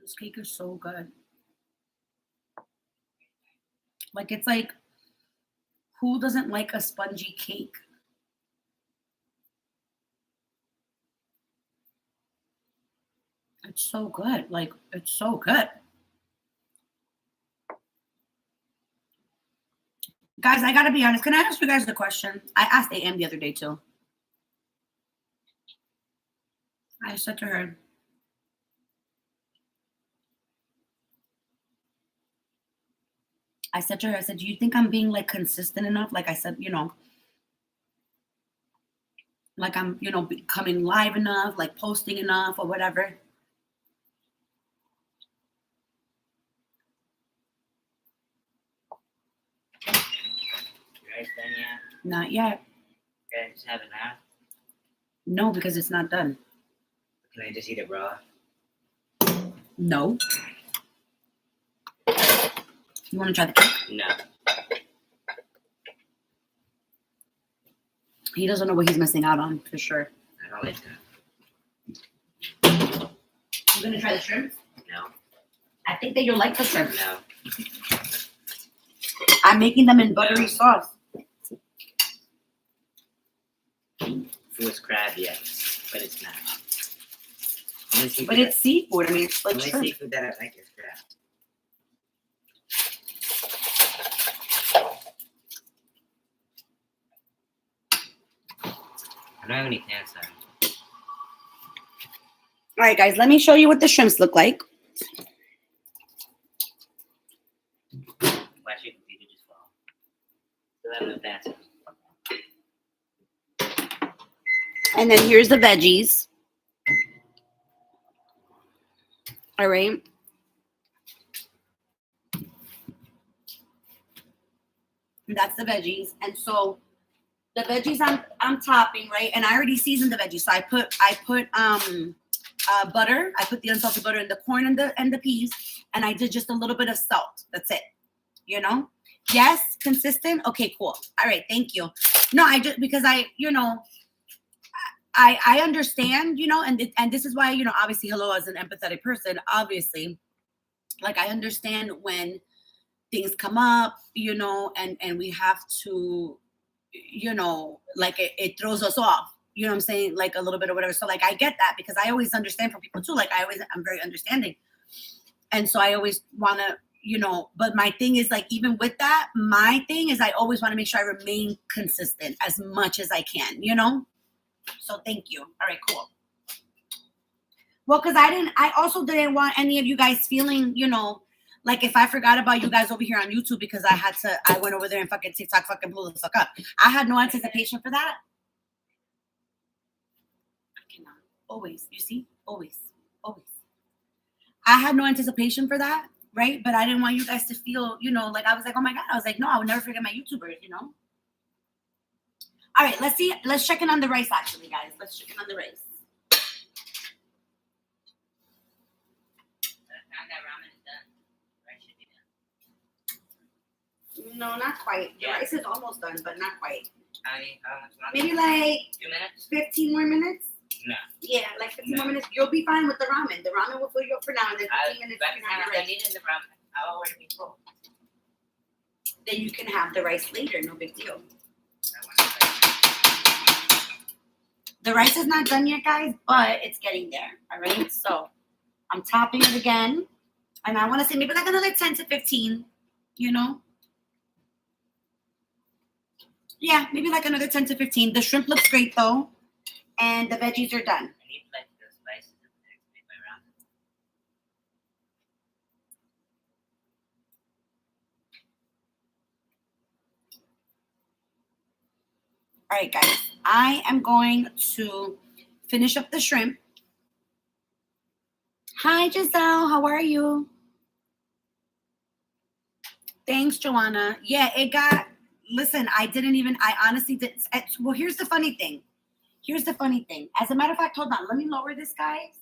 [SPEAKER 1] This cake is so good. Like, it's like, who doesn't like a spongy cake? It's so good. Like, it's so good. Guys, I gotta be honest. Can I ask you guys the question? I asked AM the other day too. I said to her, I said, do you think I'm being like consistent enough? Like I said, you know, like I'm, you know, becoming live enough, like posting enough or whatever.
[SPEAKER 2] You guys done yet?
[SPEAKER 1] Not yet.
[SPEAKER 2] You guys have it now?
[SPEAKER 1] No, because it's not done.
[SPEAKER 2] Can I just eat it raw?
[SPEAKER 1] No. You want to try the cake?
[SPEAKER 2] No.
[SPEAKER 1] He doesn't know what he's missing out on, for sure.
[SPEAKER 2] I don't like that.
[SPEAKER 1] You gonna try the shrimp?
[SPEAKER 2] No.
[SPEAKER 1] I think that you'll like the shrimp.
[SPEAKER 2] No.
[SPEAKER 1] I'm making them in buttery sauce.
[SPEAKER 2] If it was crab, yes, but it's not.
[SPEAKER 1] But it's seafood. I mean, it's
[SPEAKER 2] the
[SPEAKER 1] like
[SPEAKER 2] only
[SPEAKER 1] shrimp.
[SPEAKER 2] seafood that I like is crab. I don't have any pants on.
[SPEAKER 1] All right, guys, let me show you what the shrimps look like.
[SPEAKER 2] Watch your computer just fall. Still have no pants on.
[SPEAKER 1] And then here's the veggies. All right. And that's the veggies. And so the veggies I'm topping, right? And I already seasoned the veggies. So I put butter. I put the unsalted butter in the corn and the peas. and I did just a little bit of salt. That's it. You know? Yes, consistent. Okay, cool. All right, thank you. No, I just because I understand, and this is why, obviously, hello, as an empathetic person, obviously, like I understand when things come up, and we have to, like it throws us off. You know what I'm saying? Like a little bit or whatever. So like I get that because I always understand from people too. Like I'm very understanding. And so I always want to, but my thing is like, even with that, my thing is I always want to make sure I remain consistent as much as I can, So thank you. All right, cool. Well, because I also didn't want any of you guys feeling, like if I forgot about you guys over here on YouTube because I went over there and fucking TikTok fucking blew the fuck up. I had no anticipation for that. I cannot. Always. You see? Always. I had no anticipation for that, right? But I didn't want you guys to feel, like I was like, oh my God. I was like, no, I would never forget my YouTubers, All right, let's see. Let's check in on the rice, actually, guys. Let's check in on the rice. No, not quite. The rice is almost done, but not quite. Maybe like
[SPEAKER 2] 2 minutes?
[SPEAKER 1] 15 more minutes?
[SPEAKER 2] No.
[SPEAKER 1] Yeah, like 15 more minutes. You'll be fine with the ramen. The ramen will fill you up for now, and then 15 minutes you can have the rice.
[SPEAKER 2] The ramen. I already be full.
[SPEAKER 1] Then you can have the rice later. No big deal. The rice is not done yet, guys, but it's getting there. All right, so I'm topping it again, and I want to say maybe like another 10 to 15. Yeah, maybe like another 10 to 15. The shrimp looks great though, and the veggies are done.
[SPEAKER 2] I need like the spices to make my ramen.
[SPEAKER 1] All right, guys, I am going to finish up the shrimp. Hi, Giselle. How are you? Thanks, Joanna. Yeah, listen, I honestly did. Well, here's the funny thing. As a matter of fact, hold on. Let me lower this, guys.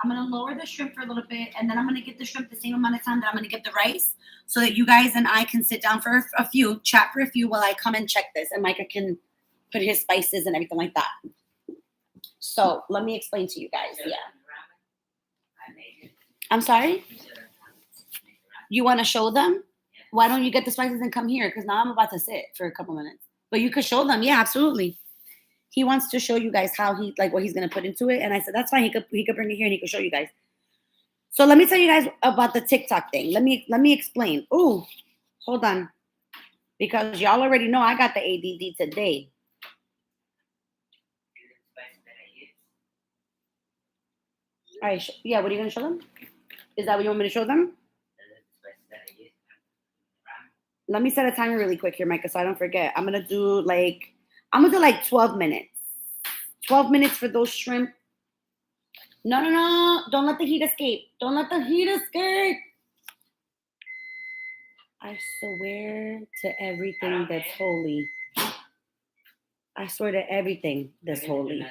[SPEAKER 1] I'm going to lower the shrimp for a little bit, and then I'm going to get the shrimp the same amount of time that I'm going to get the rice so that you guys and I can sit down for chat for a few while I come and check this, and Micah can put his spices and everything like that. So let me explain to you guys. Yeah. I'm sorry? You want to show them? Why don't you get the spices and come here? Because now I'm about to sit for a couple minutes. But you could show them. Yeah, absolutely. He wants to show you guys how what he's going to put into it. And I said, that's fine. He could bring it here and he could show you guys. So let me tell you guys about the TikTok thing. Let me explain. Ooh, hold on. Because y'all already know I got the ADD today. All right. Yeah, what are you going to show them? Is that what you want me to show them? Let me set a timer really quick here, Micah, so I don't forget. I'm gonna do like 12 minutes. 12 minutes for those shrimp. No. Don't let the heat escape. I swear to everything that's holy. I swear to everything that's holy.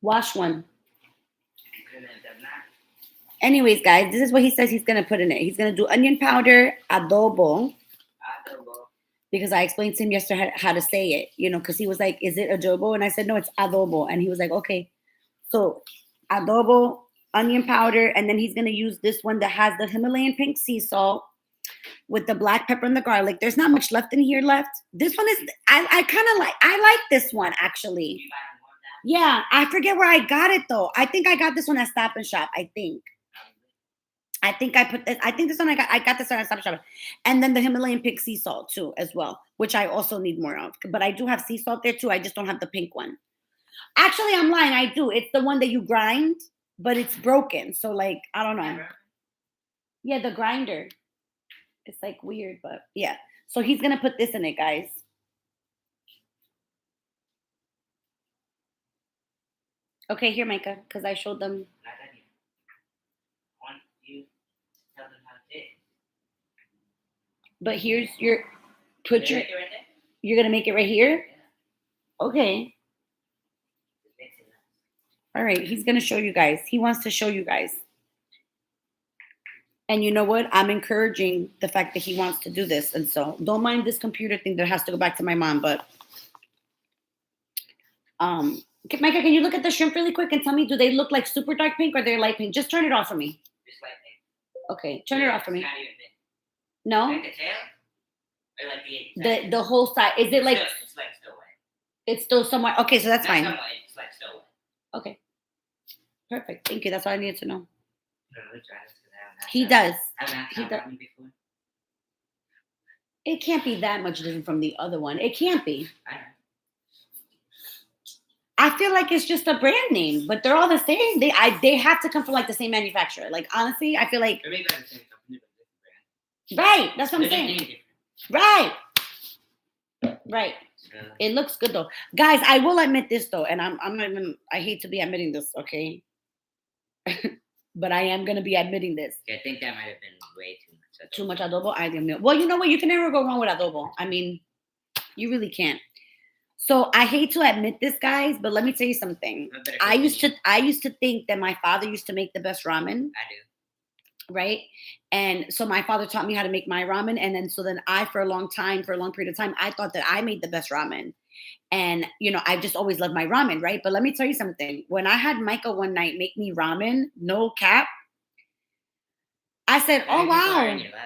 [SPEAKER 1] Wash one. Anyways, guys, this is what he says he's going to put in it. He's going to do onion powder, adobo. Because I explained to him yesterday how to say it, because he was like, is it adobo? And I said, no, it's adobo. And he was like, okay. So adobo, onion powder, and then he's going to use this one that has the Himalayan pink sea salt with the black pepper and the garlic. There's not much left in here left. This one is, I like this one, actually. Yeah, I forget where I got it, though. I think I got this one at Stop and Shop, I think this one I got this one at Stop and Shop. And then the Himalayan pink sea salt, too, as well, which I also need more of. But I do have sea salt there, too. I just don't have the pink one. Actually, I'm lying. I do. It's the one that you grind, but it's broken. So, I don't know. Yeah, the grinder. It's, weird, but yeah. So, he's going to put this in it, guys. Okay, here, Micah, because I showed them. But here's your put
[SPEAKER 2] Can
[SPEAKER 1] your
[SPEAKER 2] you make it right there?
[SPEAKER 1] you're gonna make it right here.
[SPEAKER 2] Yeah.
[SPEAKER 1] Okay.
[SPEAKER 2] Just mix it up.
[SPEAKER 1] All right. He's gonna show you guys. He wants to show you guys. And you know what? I'm encouraging the fact that he wants to do this. And so don't mind this computer thing that has to go back to my mom. But Micah, can you look at the shrimp really quick and tell me, do they look like super dark pink or they're light pink? Just turn it off for me.
[SPEAKER 2] Just like
[SPEAKER 1] Okay, turn it off for me.
[SPEAKER 2] It's not even big.
[SPEAKER 1] No?
[SPEAKER 2] Like the tail? Or like
[SPEAKER 1] The whole side. Is it like
[SPEAKER 2] It's like still wet.
[SPEAKER 1] it's still somewhere? Okay, so that's
[SPEAKER 2] Not
[SPEAKER 1] fine.
[SPEAKER 2] somewhat, it's like still wet.
[SPEAKER 1] Okay. Perfect. Thank you. That's all I needed to know.
[SPEAKER 2] I don't know which one it is 'cause I haven't had
[SPEAKER 1] He
[SPEAKER 2] that.
[SPEAKER 1] does.
[SPEAKER 2] I haven't
[SPEAKER 1] He
[SPEAKER 2] had
[SPEAKER 1] does.
[SPEAKER 2] that ramen before.
[SPEAKER 1] It can't be that much different from the other one. It can't be.
[SPEAKER 2] I know.
[SPEAKER 1] I feel like it's just a brand name, but they're all the same. They have to come from like the same manufacturer. Like honestly, I feel like
[SPEAKER 2] Or maybe they're the same company, but different brand.
[SPEAKER 1] right. That's what I'm
[SPEAKER 2] They're
[SPEAKER 1] saying.
[SPEAKER 2] just named
[SPEAKER 1] Right. Right.
[SPEAKER 2] different.
[SPEAKER 1] It looks good though. Guys, I will admit this though, and I'm not even I hate to be admitting this, okay? But I am gonna be admitting this.
[SPEAKER 2] Okay, I think that might have been way too much.
[SPEAKER 1] Too much adobo? I don't know. Well, you know what? You can never go wrong with adobo. I mean, you really can't. So I hate to admit this, guys, but let me tell you something.
[SPEAKER 2] I'm a better
[SPEAKER 1] I
[SPEAKER 2] cook
[SPEAKER 1] used
[SPEAKER 2] than
[SPEAKER 1] to think that my father used to make the best ramen,
[SPEAKER 2] I do.
[SPEAKER 1] right? And so my father taught me how to make my ramen, and then I for a long period of time, I thought that I made the best ramen. And I just always loved my ramen, right? But let me tell you something. When I had Micah one night make me ramen, no cap, I said,
[SPEAKER 2] How
[SPEAKER 1] "Oh
[SPEAKER 2] many people are
[SPEAKER 1] wow."
[SPEAKER 2] in your life?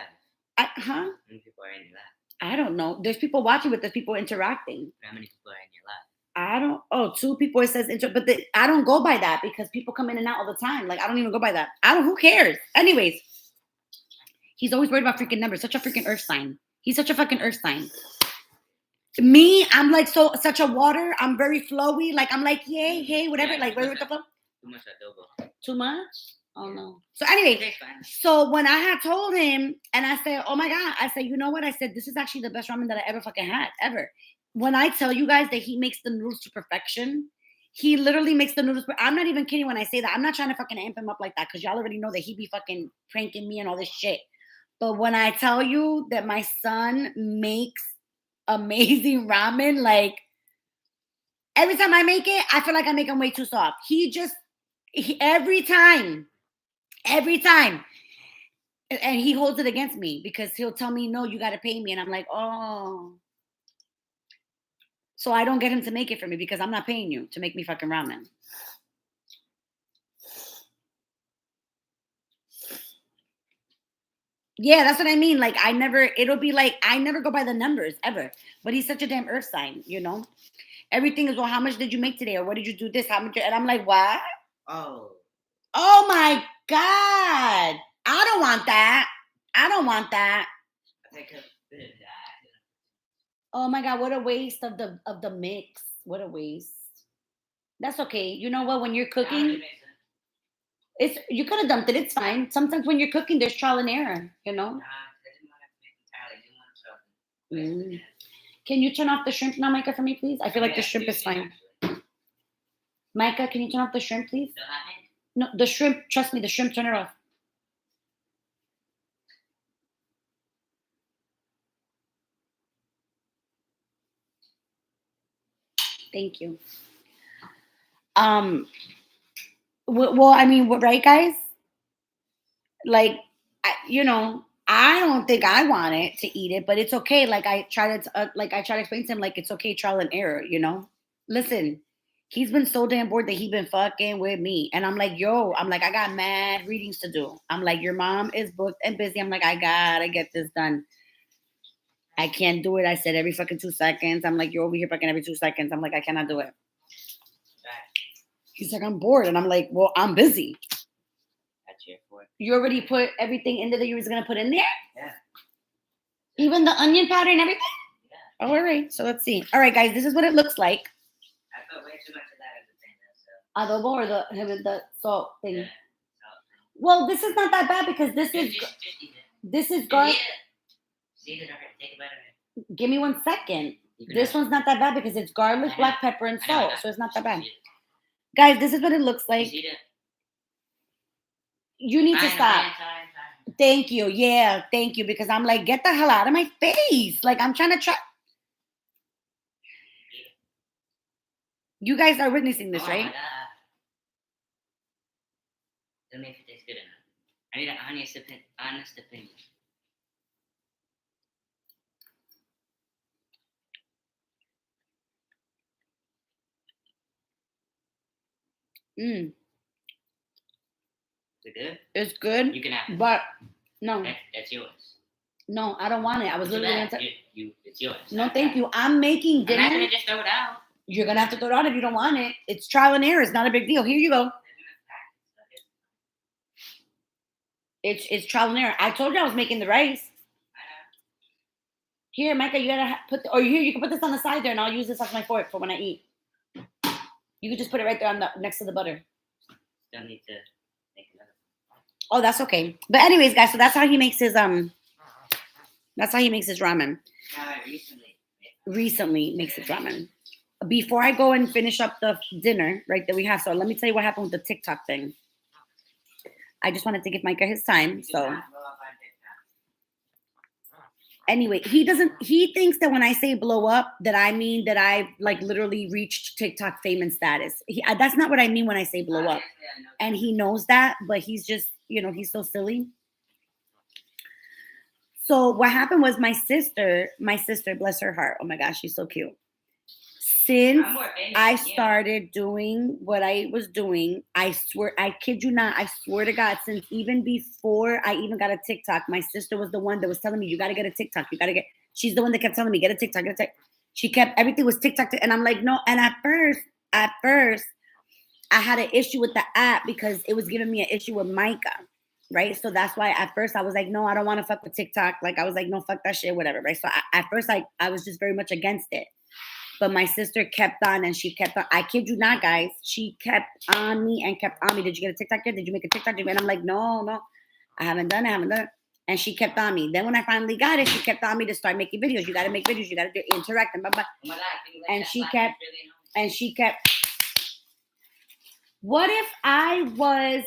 [SPEAKER 1] Huh?
[SPEAKER 2] How many people are in your life?
[SPEAKER 1] I don't know. There's people watching, but there's people interacting.
[SPEAKER 2] How many people are in your life?
[SPEAKER 1] I don't. Oh, 2 people. It says but I don't go by that because people come in and out all the time. Like I don't even go by that. Who cares? Anyways, he's always worried about freaking numbers. Such a freaking earth sign. He's such a fucking earth sign. Me, I'm like such a water. I'm very flowy. Like I'm like yay, hey, whatever.
[SPEAKER 2] Yeah,
[SPEAKER 1] like whatever the fuck.
[SPEAKER 2] Too much adobo.
[SPEAKER 1] Too much? Oh no. So anyway,
[SPEAKER 2] Tastes fine.
[SPEAKER 1] so when I had told him, and I said, "Oh my god," I said, "You know what?" I said, "This is actually the best ramen that I ever fucking had ever." When I tell you guys that he makes the noodles to perfection, he literally makes the noodles. I'm not even kidding when I say that. I'm not trying to fucking amp him up like that because y'all already know that he be fucking pranking me and all this shit. But when I tell you that my son makes amazing ramen, like every time I make it, I feel like I make him way too soft. Every time. And he holds it against me because he'll tell me, "No, you got to pay me." And I'm like, "Oh." So I don't get him to make it for me because I'm not paying you to make me fucking ramen. Yeah, that's what I mean. Like it'll be like, I never go by the numbers ever. But he's such a damn earth sign, Everything is, well, how much did you make today? Or what did you do this? How much? And I'm like, what? Oh my God. I don't want that.
[SPEAKER 2] I think a bit of that.
[SPEAKER 1] Oh my God, what a waste of the mix. What a waste. That's okay. You know what? When you're cooking, you could have dumped it. It's fine. Sometimes when you're cooking, there's trial and error,
[SPEAKER 2] Nah, I didn't want to make entirely. I didn't want to.
[SPEAKER 1] Can you turn off the shrimp now, Micah, for me, please? I feel like the shrimp is fine. Micah, can you turn off the shrimp, please? No, the shrimp, trust me, the shrimp, turn it off. Thank you. Well, I mean, right, guys? Like, I don't think I want it to eat it, but it's okay. Like I try to explain to him, like it's okay, trial and error. Listen, he's been so damn bored that he been fucking with me, and I'm like, I got mad readings to do. I'm like, your mom is booked and busy. I'm like, I gotta get this done. I can't do it. I said every fucking 2 seconds. I'm like, you're over here fucking every 2 seconds. I'm like, I cannot do it. He's like, I'm bored, and I'm like, well, I'm busy. You already put everything in there that you was gonna put in there?
[SPEAKER 2] Yeah.
[SPEAKER 1] Even the onion powder and everything?
[SPEAKER 2] Yeah.
[SPEAKER 1] Oh, all right. So let's see. All right, guys, this is what it looks like.
[SPEAKER 2] I put way too much of that in the thing,
[SPEAKER 1] Adobo or the salt thing?
[SPEAKER 2] Yeah, salt thing.
[SPEAKER 1] Well, this is not that bad because this is
[SPEAKER 2] Just eat it.
[SPEAKER 1] this is garlic.
[SPEAKER 2] Just eat it already. Take a bite of it.
[SPEAKER 1] Give me 1 second.
[SPEAKER 2] You can
[SPEAKER 1] This
[SPEAKER 2] have it.
[SPEAKER 1] one's not that bad because it's garlic,
[SPEAKER 2] I know.
[SPEAKER 1] black pepper, and
[SPEAKER 2] I know, I
[SPEAKER 1] salt,
[SPEAKER 2] know.
[SPEAKER 1] so it's not that bad.
[SPEAKER 2] Just eat it.
[SPEAKER 1] Guys, this is what it looks like.
[SPEAKER 2] Just eat it.
[SPEAKER 1] You need to
[SPEAKER 2] Fine,
[SPEAKER 1] stop.
[SPEAKER 2] fine.
[SPEAKER 1] Thank you. Yeah, thank you. Because I'm like, get the hell out of my face. Like, I'm trying to try. You guys are witnessing this,
[SPEAKER 2] Oh
[SPEAKER 1] right?
[SPEAKER 2] my god. Tell me if it tastes good enough. I need an honest opinion.
[SPEAKER 1] Mm,
[SPEAKER 2] Is it good?
[SPEAKER 1] it's good.
[SPEAKER 2] You can have it.
[SPEAKER 1] But no,
[SPEAKER 2] That's yours.
[SPEAKER 1] no, I don't want it. I was
[SPEAKER 2] Too
[SPEAKER 1] literally
[SPEAKER 2] bad.
[SPEAKER 1] gonna tell.
[SPEAKER 2] It's yours.
[SPEAKER 1] No, thank you. I'm making
[SPEAKER 2] I'm not
[SPEAKER 1] dinner.
[SPEAKER 2] gonna just throw it out.
[SPEAKER 1] You're gonna have to throw it out if you don't want it. It's trial and error. It's not a big deal. Here you go. It's trial and error. I told you I was making the rice. Here, Micah, you gotta put. Or here, you can put this on the side there, and I'll use this as my fork for when I eat. You can just put it right there on the next to the butter.
[SPEAKER 2] Don't need to make another.
[SPEAKER 1] Oh, that's okay. But anyways, guys, so that's how he makes his That's how he makes his ramen. Recently makes his ramen. Before I go and finish up the dinner, right, that we have. So let me tell you what happened with the TikTok thing. I just wanted to give Micah his time. So anyway, he thinks that when I say blow up, that I mean that I've like literally reached TikTok fame and status. That's not what I mean when I say blow up. And he knows that, but he's just, he's so silly. So what happened was my sister, bless her heart. Oh my gosh, she's so cute. Since I started doing what I was doing, I swear, I kid you not, I swear to God, since even before I even got a TikTok, my sister was the one that was telling me, you got to get a TikTok. She's the one that kept telling me, get a TikTok, get a TikTok. She kept, everything was TikTok. And I'm like, no. And at first, I had an issue with the app because it was giving me an issue with Micah. Right. So that's why at first I was like, no, I don't want to fuck with TikTok. Like, I was like, no, fuck that shit, whatever. Right. So at first I was just very much against it. But my sister kept on and she kept on. I kid you not, guys. She kept on me and kept on me. Did you get a TikTok yet? Did you make a TikTok? And I'm like, no, I haven't done it. And she kept on me. Then when I finally got it, she kept on me to start making videos. You got to make videos. You got to interact and blah, blah.
[SPEAKER 2] Oh my God,
[SPEAKER 1] And she kept. What if I was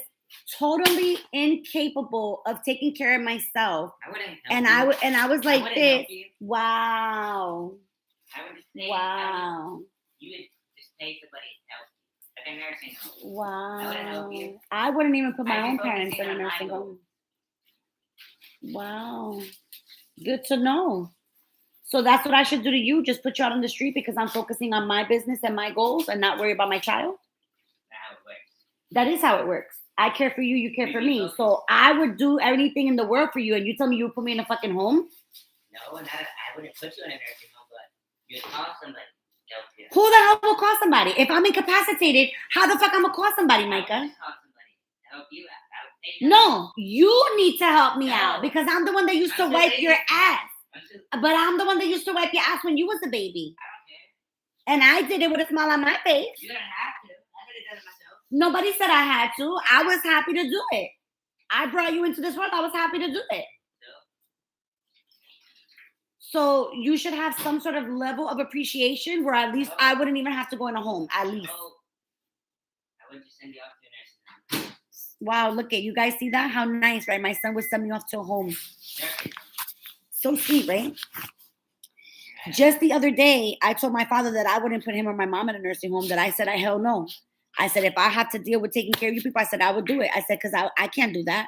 [SPEAKER 1] totally incapable of taking care of myself? I was like this. Wow.
[SPEAKER 2] I would just say,
[SPEAKER 1] wow.
[SPEAKER 2] You would just pay somebody to help you. Like a nursing home.
[SPEAKER 1] Wow.
[SPEAKER 2] I wouldn't help you.
[SPEAKER 1] I wouldn't even put my own
[SPEAKER 2] be
[SPEAKER 1] parents in a
[SPEAKER 2] focusing on
[SPEAKER 1] nursing
[SPEAKER 2] my
[SPEAKER 1] home. Wow. Good to know. So that's what I should do to you. Just put you out on the street because I'm focusing on my business and my goals and not worry about my child.
[SPEAKER 2] That's how it works.
[SPEAKER 1] That is how it works. I care for you, you care for me. So I would do anything in the world for you, and you tell me you would put me in a fucking home?
[SPEAKER 2] No, I wouldn't put you in a nursing home, but you'd call somebody to help you.
[SPEAKER 1] Who the hell will call somebody? If I'm incapacitated, how the fuck I'm gonna call somebody, Micah?
[SPEAKER 2] I would just call somebody to help you out.
[SPEAKER 1] No, you need to help me out because I'm the one that used to wipe your ass. But I'm the one that used to wipe your ass when you was a baby.
[SPEAKER 2] I don't care.
[SPEAKER 1] And I did it with a smile on my face.
[SPEAKER 2] You don't have to. I could have done it myself.
[SPEAKER 1] Nobody said I had to. I was happy to do it. I brought you into this world. I was happy to do it. So you should have some sort of level of appreciation where at least I wouldn't even have to go in a home. At least.
[SPEAKER 2] I would just send you off to a nursing home.
[SPEAKER 1] Wow, look at you guys see that? How nice, right? My son would send me off to a home. So sweet, right? Just the other day, I told my father that I wouldn't put him or my mom in a nursing home, that I said, hell no. I said, if I have to deal with taking care of you people, I said, I would do it. I said, because I can't do that.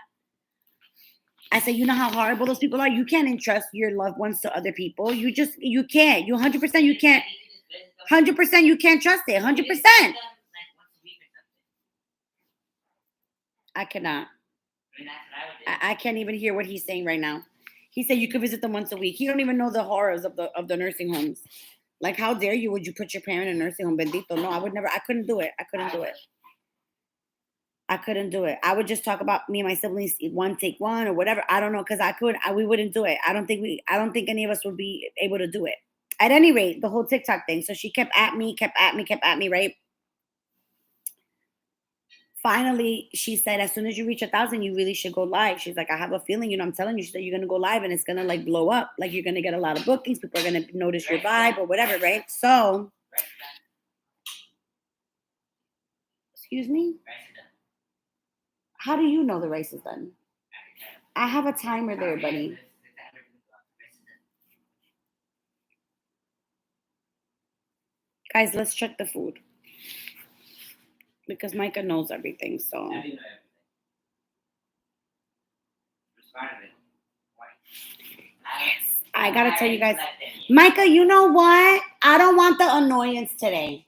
[SPEAKER 1] I said, you know how horrible those people are? You can't entrust your loved ones to other people. You can't. You 100% you can't. 100% you can't trust it. 100%. I cannot. I can't even hear what he's saying right now. He said you could visit them once a week. He don't even know the horrors of the nursing homes. Like, how dare you? Would you put your parent in a nursing home? Bendito. No, I would never. I couldn't do it. I couldn't do it. I would just talk about me and my siblings, one take one or whatever. I don't know, because we wouldn't do it. I don't think any of us would be able to do it. At any rate, the whole TikTok thing. So she kept at me, right? Finally, she said, as soon as you reach 1,000, you really should go live. She's like, I have a feeling, I'm telling you, she said, you're going to go live and it's going to like blow up. Like, you're going to get a lot of bookings. People are going to notice your vibe or whatever, right? So, excuse me? How do you know the rice is done? I have a timer there, buddy. Guys, let's check the food. Because Micah knows everything, so.
[SPEAKER 2] I do know everything. Respond to it. Why?
[SPEAKER 1] I gotta tell you guys. Micah, you know what? I don't want the annoyance today.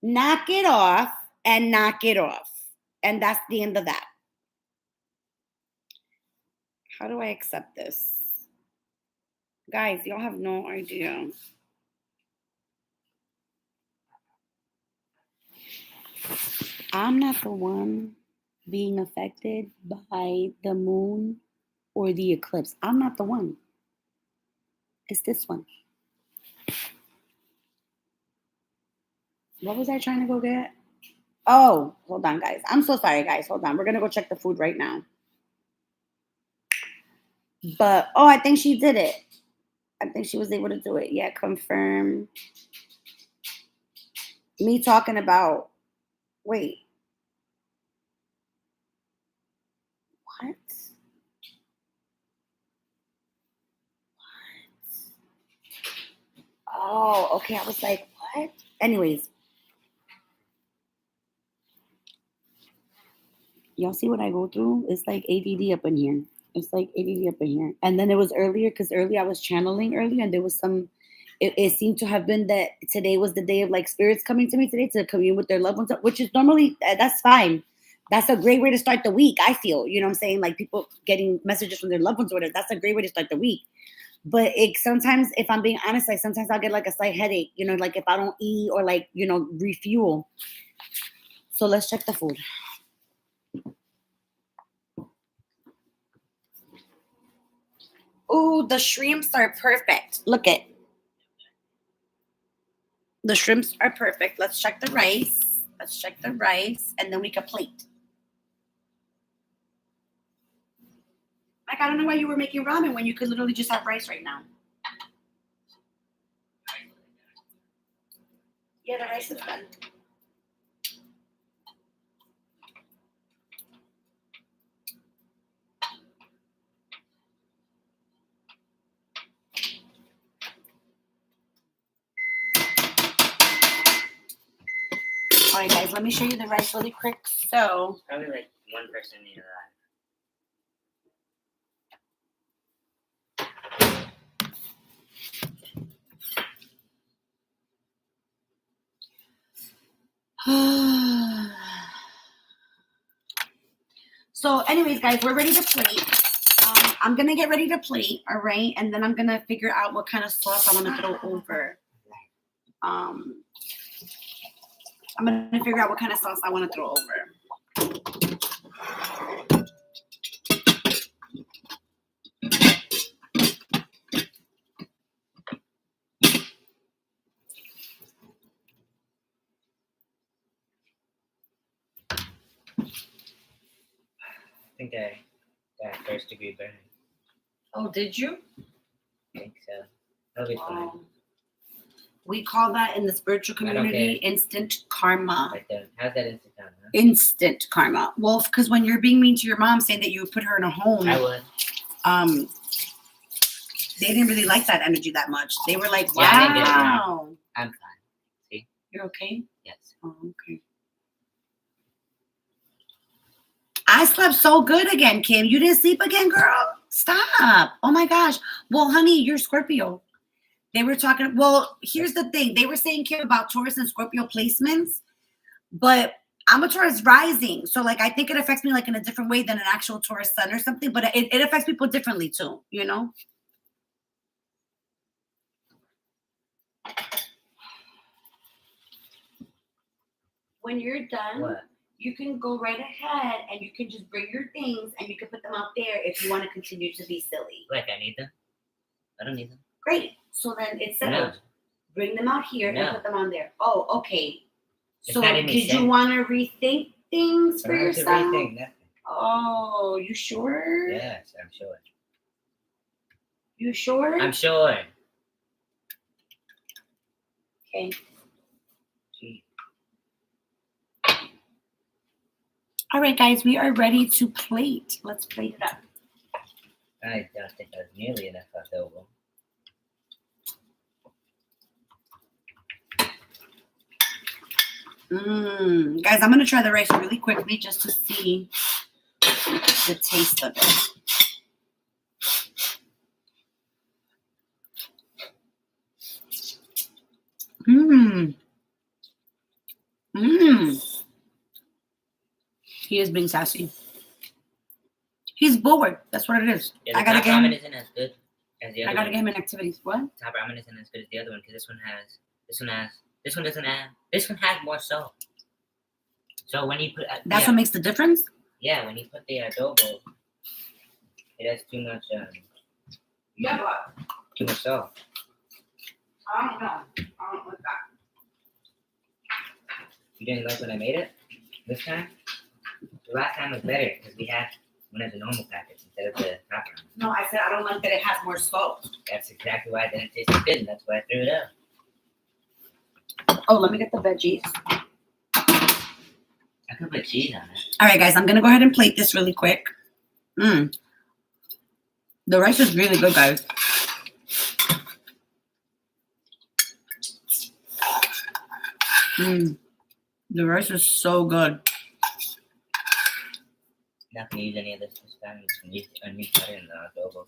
[SPEAKER 1] Knock it off and knock it off. And that's the end of that. How do I accept this? Guys, y'all have no idea. I'm not the one being affected by the moon or the eclipse. I'm not the one. It's this one. What was I trying to go get? Oh, hold on, guys. I'm so sorry, guys. Hold on. We're going to go check the food right now. But, oh, I think she did it. I think she was able to do it. Yeah, confirm. Me talking about, wait. What? Oh, okay. I was like, what? Anyways. Y'all see what I go through? It's like ADD up in here. It's like ADD up in here. And then it was earlier, because earlier I was channeling earlier, and there was some, it seemed to have been that today was the day of like spirits coming to me today to commune with their loved ones, which is normally, that's fine. That's a great way to start the week, I feel. You know what I'm saying? Like people getting messages from their loved ones or whatever. That's a great way to start the week. But it sometimes, if I'm being honest, like sometimes I'll get like a slight headache, you know, like if I don't eat or like, you know, refuel. So let's check the food. Ooh, the shrimps are perfect. Look it. The shrimps are perfect. Let's check the rice. Let's check the rice, and then we can plate. Like, I don't know why you were making ramen when you could literally just have rice right now. Yeah, the rice is done. All right, guys, let me show you the rice really quick. So,
[SPEAKER 2] Probably like one person needed that.
[SPEAKER 1] so anyways, guys, we're ready to plate. I'm gonna get ready to plate, all right, and then I'm gonna figure out what kind of sauce I want to throw over. I'm gonna figure out what kind of sauce I want to throw over.
[SPEAKER 2] I think I got first degree burn.
[SPEAKER 1] Oh, did you?
[SPEAKER 2] I think so. That'll be fine.
[SPEAKER 1] We call that in the spiritual
[SPEAKER 2] I don't
[SPEAKER 1] community
[SPEAKER 2] care.
[SPEAKER 1] instant karma.
[SPEAKER 2] Right there. How's that instant karma? Huh?
[SPEAKER 1] Instant karma. Well, because when you're being mean to your mom, saying that you would put her in a home,
[SPEAKER 2] I would.
[SPEAKER 1] they didn't really like that energy that much. They were like,
[SPEAKER 2] Yeah, I didn't get it,
[SPEAKER 1] wow.
[SPEAKER 2] I'm fine. See?
[SPEAKER 1] You're okay?
[SPEAKER 2] Yes.
[SPEAKER 1] Oh, okay. I slept so good again, Kim. You didn't sleep again, girl? Stop. Oh my gosh. Well, honey, you're Scorpio. They were talking, well, here's the thing. They were saying, Kim, about Taurus and Scorpio placements, but I'm a Taurus rising. So, like, I think it affects me, like, in a different way than an actual Taurus sun or something, but it affects people differently, too, you know? When you're done,
[SPEAKER 2] What?
[SPEAKER 1] you can go right ahead and you can just bring your things and you can put them out there if you want to continue to be silly.
[SPEAKER 2] Like, I need them? I don't need them.
[SPEAKER 1] Great. So then it's settled.
[SPEAKER 2] No.
[SPEAKER 1] Bring them out here
[SPEAKER 2] No.
[SPEAKER 1] and put them on there. Oh, okay.
[SPEAKER 2] It's
[SPEAKER 1] So
[SPEAKER 2] not in me
[SPEAKER 1] did
[SPEAKER 2] sense.
[SPEAKER 1] you want to rethink things
[SPEAKER 2] I
[SPEAKER 1] for
[SPEAKER 2] don't have to
[SPEAKER 1] yourself?
[SPEAKER 2] rethink nothing.
[SPEAKER 1] Oh, you sure?
[SPEAKER 2] Yes, I'm sure.
[SPEAKER 1] You sure?
[SPEAKER 2] I'm sure.
[SPEAKER 1] Okay.
[SPEAKER 2] Gee.
[SPEAKER 1] All right, guys, we are ready to plate. Let's plate it up.
[SPEAKER 2] I don't think that was nearly enough adobo.
[SPEAKER 1] Guys, I'm gonna try the rice really quickly just to see the taste of it. He is being sassy. He's bored. That's what it is.
[SPEAKER 2] Yeah,
[SPEAKER 1] I gotta
[SPEAKER 2] top
[SPEAKER 1] get him.
[SPEAKER 2] ramen isn't as good as the other
[SPEAKER 1] I gotta
[SPEAKER 2] one.
[SPEAKER 1] get him in activities. What?
[SPEAKER 2] Top ramen isn't as good as the other one because this one doesn't have. This one has more salt. So when you put
[SPEAKER 1] That's what makes the difference.
[SPEAKER 2] yeah, when you put the adobo, it has too much
[SPEAKER 1] Yeah, but
[SPEAKER 2] too much salt.
[SPEAKER 1] I don't know. I don't like that.
[SPEAKER 2] You didn't like when I made it this time? The last time was better because we had one of the normal packets instead of the top ramen.
[SPEAKER 1] No, I said I don't like that it has more salt.
[SPEAKER 2] That's exactly why it didn't taste as good, and that's why I threw it out.
[SPEAKER 1] Oh, let me get the veggies.
[SPEAKER 2] I could put cheese on it.
[SPEAKER 1] All right, guys, I'm gonna go ahead and plate this really quick. The rice is really good, guys. The rice is so good.
[SPEAKER 2] Not gonna use any of this time. You can use the onion powder and the adobo.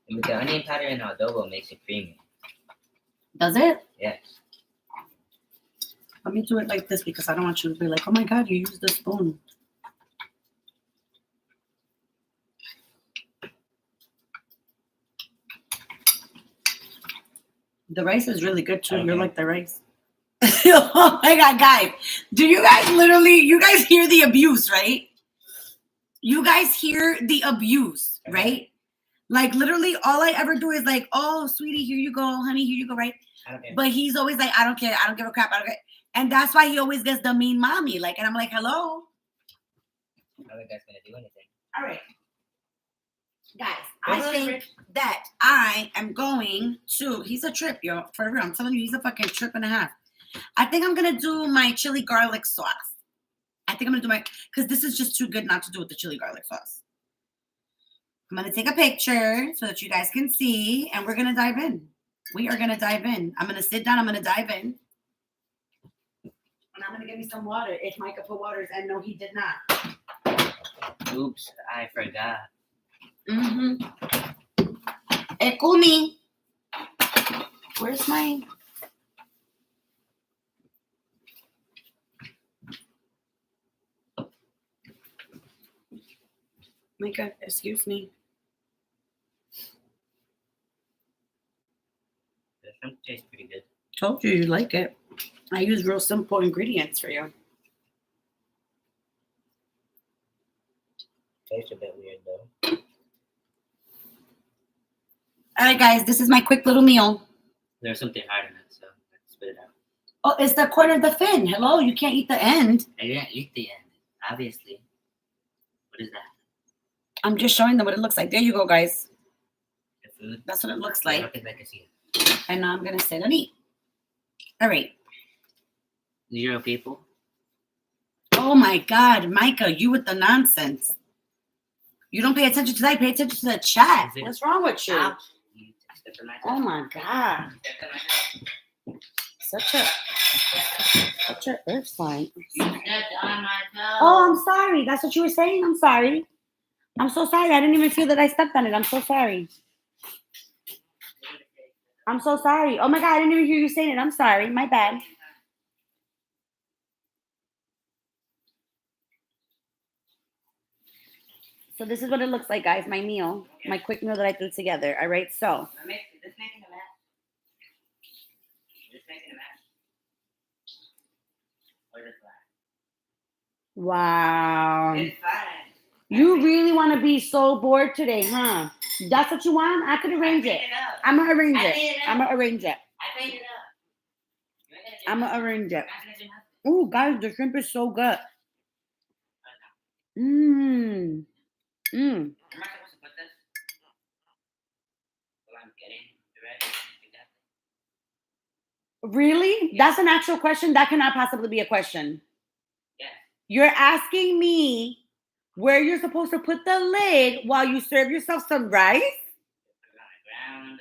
[SPEAKER 2] And with the onion powder and adobo, it makes it creamy.
[SPEAKER 1] Does it?
[SPEAKER 2] Yes.
[SPEAKER 1] Let me do it like this because I don't want you to be like, oh my God, you used the spoon. The rice is really good too.
[SPEAKER 2] Okay.
[SPEAKER 1] You're like the rice. Oh my God, guys. Do you guys you guys hear the abuse, right? You guys hear the abuse, right? Like literally all I ever do is like, oh, sweetie, here you go. Honey, here you go, right?
[SPEAKER 2] I don't care.
[SPEAKER 1] But he's always like, I don't care. I don't give a crap. I don't care. And that's why he always gets the mean mommy. Like, and I'm like, hello?
[SPEAKER 2] I don't think that's gonna do anything.
[SPEAKER 1] All right. Guys, I think that I am going to, he's a trip, yo. For real. I'm telling you, he's a fucking trip and a half. I think I'm going to do my chili garlic sauce. I think I'm going to do because this is just too good not to do with the chili garlic sauce. I'm going to take a picture so that you guys can see, and we're going to dive in. We are going to dive in. I'm going to sit down. I'm going to dive in. And I'm going to get me some water if Micah put waters, and no, he did not.
[SPEAKER 2] Oops, I forgot.
[SPEAKER 1] Hey, Kumi. Where's my... Micah, excuse me.
[SPEAKER 2] The shrimp tastes pretty good.
[SPEAKER 1] Told you like it. I use real simple ingredients for you.
[SPEAKER 2] Tastes a bit weird though.
[SPEAKER 1] All right, guys, this is my quick little meal.
[SPEAKER 2] There's something hard in it, so let's spit it out.
[SPEAKER 1] Oh, it's the corner of the fin. Hello, you can't eat the end.
[SPEAKER 2] I didn't eat the end, obviously. What is that?
[SPEAKER 1] I'm just showing them what it looks like. There you go, guys.
[SPEAKER 2] The food?
[SPEAKER 1] That's what it looks
[SPEAKER 2] I
[SPEAKER 1] like.
[SPEAKER 2] don't think I can see it.
[SPEAKER 1] And now I'm going to sit and eat. All right.
[SPEAKER 2] 0 people?
[SPEAKER 1] Oh, my God. Micah, you with the nonsense. You don't pay attention to that. Pay attention to the chat. What's wrong with you?
[SPEAKER 2] Ouch. You stepped on my
[SPEAKER 1] Oh, my God.
[SPEAKER 2] Stepped on my
[SPEAKER 1] Such a earth sign.
[SPEAKER 2] You stepped on my toe.
[SPEAKER 1] Oh, I'm sorry. That's what you were saying? I'm sorry. I'm so sorry. I didn't even feel that I stepped on it. I'm so sorry. I'm so sorry. Oh, my God. I didn't even hear you saying it. I'm sorry. My bad. So this is what it looks like, guys. My meal. My quick meal that I threw together. All right. So.
[SPEAKER 2] This making a mess. This making a mess. Or just flat?
[SPEAKER 1] Wow.
[SPEAKER 2] It's fine.
[SPEAKER 1] You really want to be so bored today, huh? That's what you want? I could arrange it. I'm going to arrange it. I'm going to arrange it.
[SPEAKER 2] I cleaned it up.
[SPEAKER 1] I'm going to arrange it.
[SPEAKER 2] You're not gonna do nothing.
[SPEAKER 1] Oh, guys, the shrimp is so good. Mmm. Mmm.
[SPEAKER 2] Am I supposed to put this? Well, I'm getting ready.
[SPEAKER 1] Really? That's an actual question? That cannot possibly be a question. You're asking me where you're supposed to put the lid while you serve yourself some rice?
[SPEAKER 2] Put it on the ground,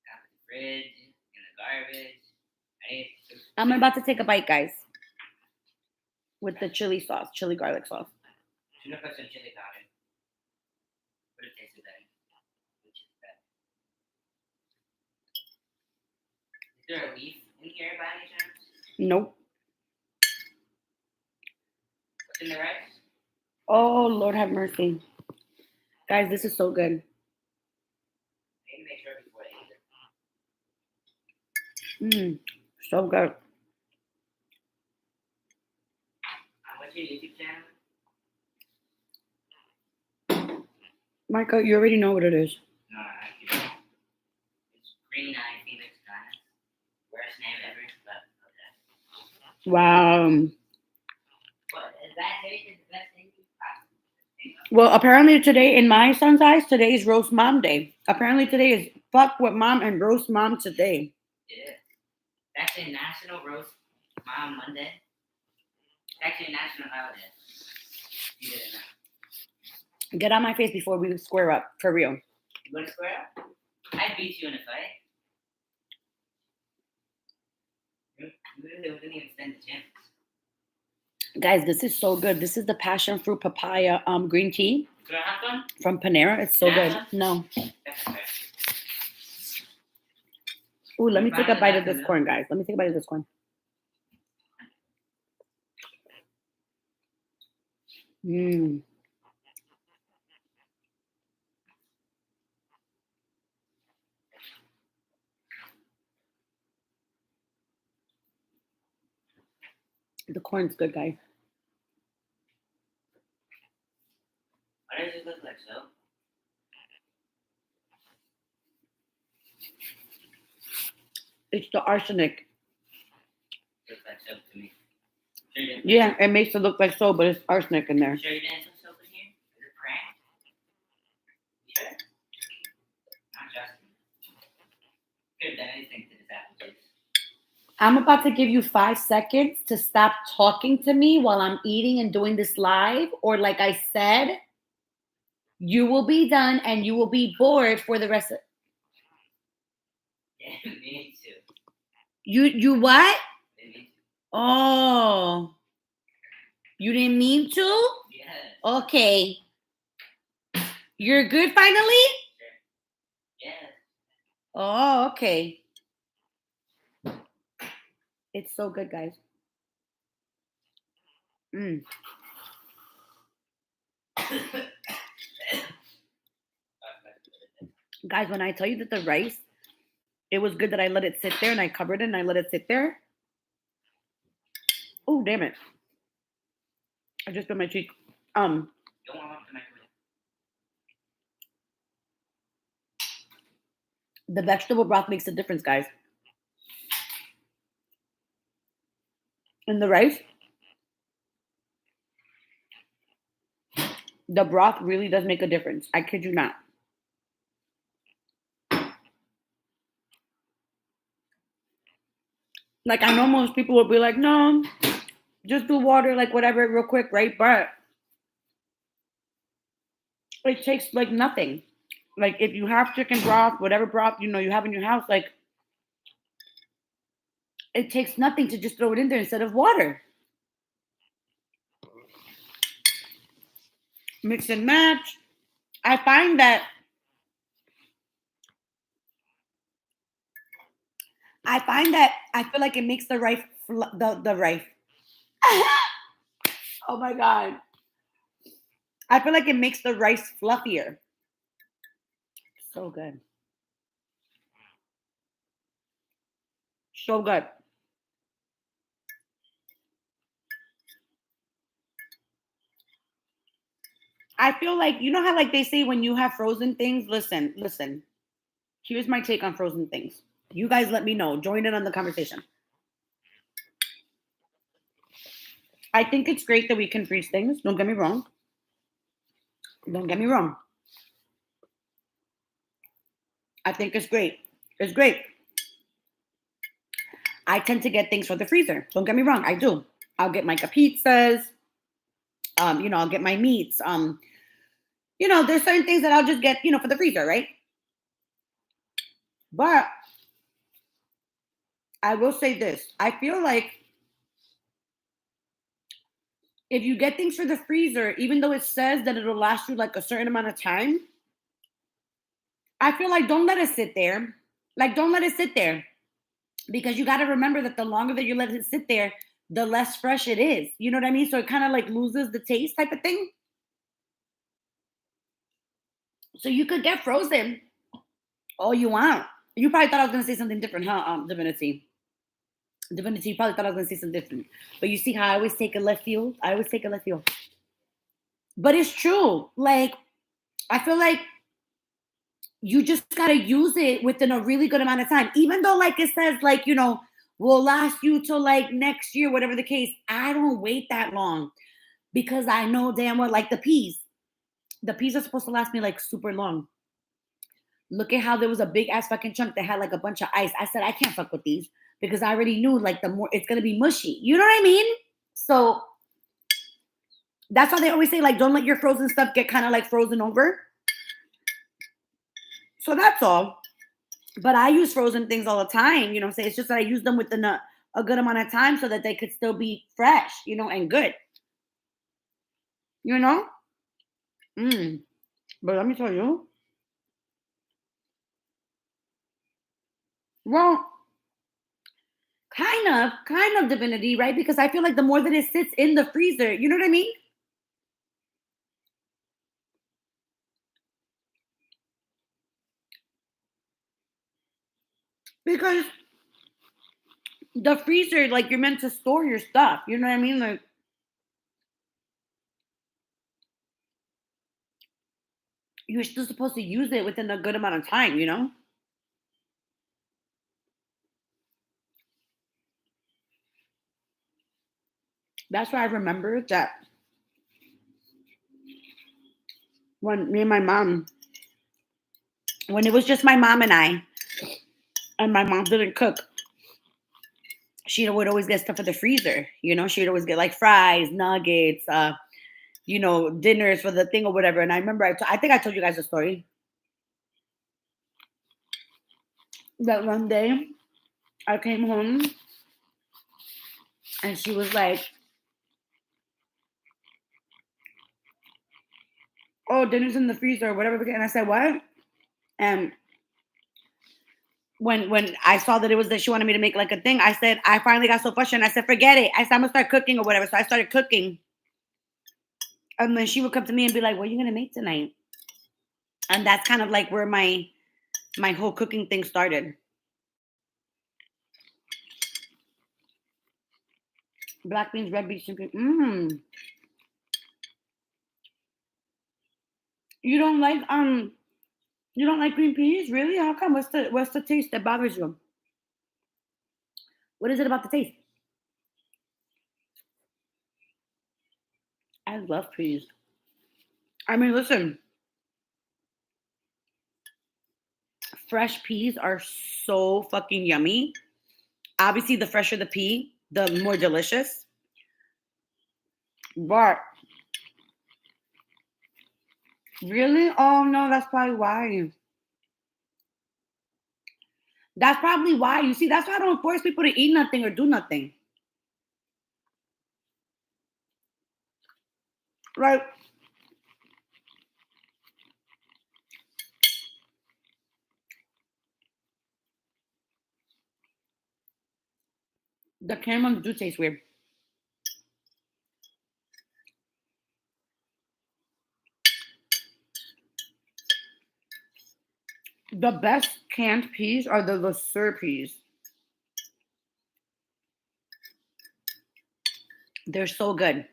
[SPEAKER 2] out the fridge, in the garbage. Right?
[SPEAKER 1] I'm about to take a bite, guys. With the chili sauce, chili garlic sauce.
[SPEAKER 2] Should have put some chili powder. Would have tasted better. Which is better. Is there a leaf in here by any chance?
[SPEAKER 1] Nope.
[SPEAKER 2] What's in the rice?
[SPEAKER 1] Oh, Lord have mercy. Guys, this is so good.
[SPEAKER 2] I need to make sure before I eat it.
[SPEAKER 1] So good.
[SPEAKER 2] What's your YouTube channel?
[SPEAKER 1] Micah, you already know what it is.
[SPEAKER 2] No, I don't. It's Green Eye Phoenix Diamond. Worst name ever, but okay.
[SPEAKER 1] Wow.
[SPEAKER 2] What, is that taste the best thing you possibly?
[SPEAKER 1] Well, apparently today, in my son's eyes, today is roast mom day. Apparently today is fuck with mom and roast mom today.
[SPEAKER 2] It is. That's a National Roast Mom Monday. It's actually a national holiday. You didn't know.
[SPEAKER 1] Get on my face before we square up, for real.
[SPEAKER 2] You want to square up? I'd beat you in a fight. You didn't even stand a chance.
[SPEAKER 1] Guys, this is so good. This is the passion fruit papaya green tea
[SPEAKER 2] Do I have one?
[SPEAKER 1] from Panera. It's so good. No.
[SPEAKER 2] That's okay.
[SPEAKER 1] Ooh, let me take a bite of this corn, guys. Let me take a bite of this corn. Mmm. The corn's good, guys.
[SPEAKER 2] Why does it look like so?
[SPEAKER 1] It's the arsenic.
[SPEAKER 2] Looks like soap to me. Sure you didn't
[SPEAKER 1] Yeah, it makes it look like so, but it's arsenic in there.
[SPEAKER 2] Sure you didn't put soap in here? Is it prank? Sure. Not Justin. Could have done anything to this apple juice.
[SPEAKER 1] I'm about to give you 5 seconds to stop talking to me while I'm eating and doing this live. Or like I said, you will be done and you will be bored for the rest of
[SPEAKER 2] Yeah, me too.
[SPEAKER 1] You what?
[SPEAKER 2] Me too.
[SPEAKER 1] Oh. You didn't mean to?
[SPEAKER 2] Yeah.
[SPEAKER 1] Okay. You're good finally?
[SPEAKER 2] Yeah.
[SPEAKER 1] Oh, okay. It's so good, guys. Guys, when I tell you that the rice, it was good that I let it sit there and I covered it and I let it sit there. Oh, damn it. I just bit my cheek.
[SPEAKER 2] Don't want to microwave.
[SPEAKER 1] The vegetable broth makes a difference, guys. And the rice, the broth really does make a difference. I kid you not. Like, I know most people will be like, no, just do water, like whatever, real quick, right? But it takes like nothing. Like, if you have chicken broth, whatever broth you have in your house, like, it takes nothing to just throw it in there instead of water. Mix and match. I find that I feel like it makes the rice the rice. Oh my god. I feel like it makes the rice fluffier. So good. So good. I feel like, you know how like they say when you have frozen things, listen. Here's my take on frozen things. You guys let me know. Join in on the conversation. I think it's great that we can freeze things. Don't get me wrong. Don't get me wrong. I think it's great. It's great. I tend to get things from the freezer. Don't get me wrong. I do. I'll get my pizzas. I'll get my meats. There's certain things that I'll just get, for the freezer, right? But I will say this. I feel like if you get things for the freezer, even though it says that it'll last you like a certain amount of time, I feel like don't let it sit there. Like, don't let it sit there because you got to remember that the longer that you let it sit there, the less fresh it is. You know what I mean? So it kind of like loses the taste type of thing. So you could get frozen all you want. You probably thought I was going to say something different, huh, Divinity? Divinity, you probably thought I was going to say something different. But you see how I always take a left field? I always take a left field. But it's true. Like, I feel like you just got to use it within a really good amount of time. Even though, like it says, like, will last you till like next year, whatever the case. I don't wait that long because I know damn well, like the peas are supposed to last me like super long. Look at how there was a big ass fucking chunk that had like a bunch of ice. I said, I can't fuck with these because I already knew like the more it's going to be mushy. You know what I mean? So that's why they always say, like, don't let your frozen stuff get kind of like frozen over. So that's all. But I use frozen things all the time. You know what I'm saying? It's just that I use them within a good amount of time so that they could still be fresh, and good. You know? But let me tell you. Well, kind of Divinity, right? Because I feel like the more that it sits in the freezer, you know what I mean? Because the freezer, like, you're meant to store your stuff. You know what I mean? Like, you're still supposed to use it within a good amount of time. That's why I remember that when me and my mom, when it was just my mom and my mom didn't cook, she would always get stuff for the freezer. She would always get like fries, nuggets, dinners for the thing or whatever. And I remember, I think I told you guys a story that one day I came home and she was like, "Oh, dinner's in the freezer or whatever." And I said, "What?" And when I saw that it was that she wanted me to make like a thing, I said, I finally got so frustrated. I said, "Forget it." I said, "I'm gonna start cooking or whatever." So I started cooking. And then she would come to me and be like, "What are you gonna make tonight?" And that's kind of like where my whole cooking thing started. Black beans, red beans, chicken. You don't like green peas? Really? How come? What's the taste that bothers you? What is it about the taste? I love peas. I mean, listen, fresh peas are so fucking yummy. Obviously, the fresher the pea, the more delicious. But really? Oh no, that's probably why. That's probably why. You see, that's why I don't force people to eat nothing or do nothing. Right? The caramel do taste weird. The best canned peas are the Le Sueur peas. They're so good.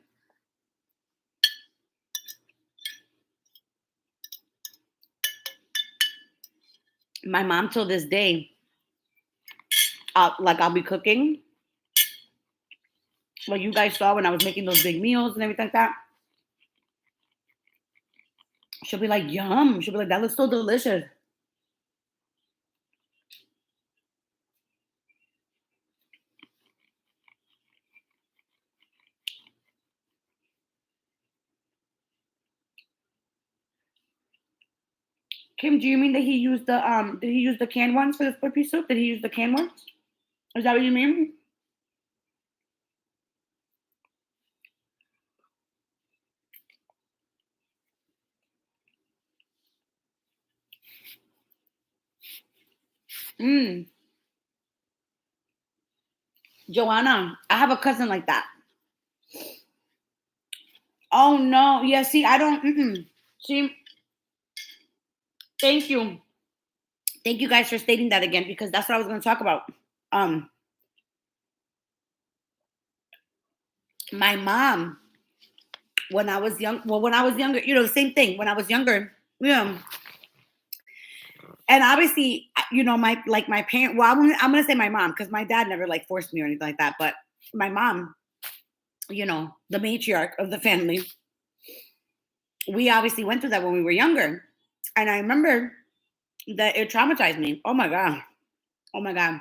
[SPEAKER 1] My mom, till this day, I'll be cooking. Like you guys saw when I was making those big meals and everything like that. She'll be like, "Yum." She'll be like, "That looks so delicious." Kim, do you mean that he used the did he use the canned ones for the split pea soup? Did he use the canned ones? Is that what you mean? Mm. Joanna, I have a cousin like that. Oh no. Yeah, see, I don't see, thank you. Thank you guys for stating that again because that's what I was gonna talk about. Um my mom, when I was young, well, when I was younger, the same thing. When I was younger, yeah. And obviously, my parent. Well, I'm gonna say my mom because my dad never like forced me or anything like that. But my mom, the matriarch of the family, we obviously went through that when we were younger, and I remember that it traumatized me. Oh my god, oh my god.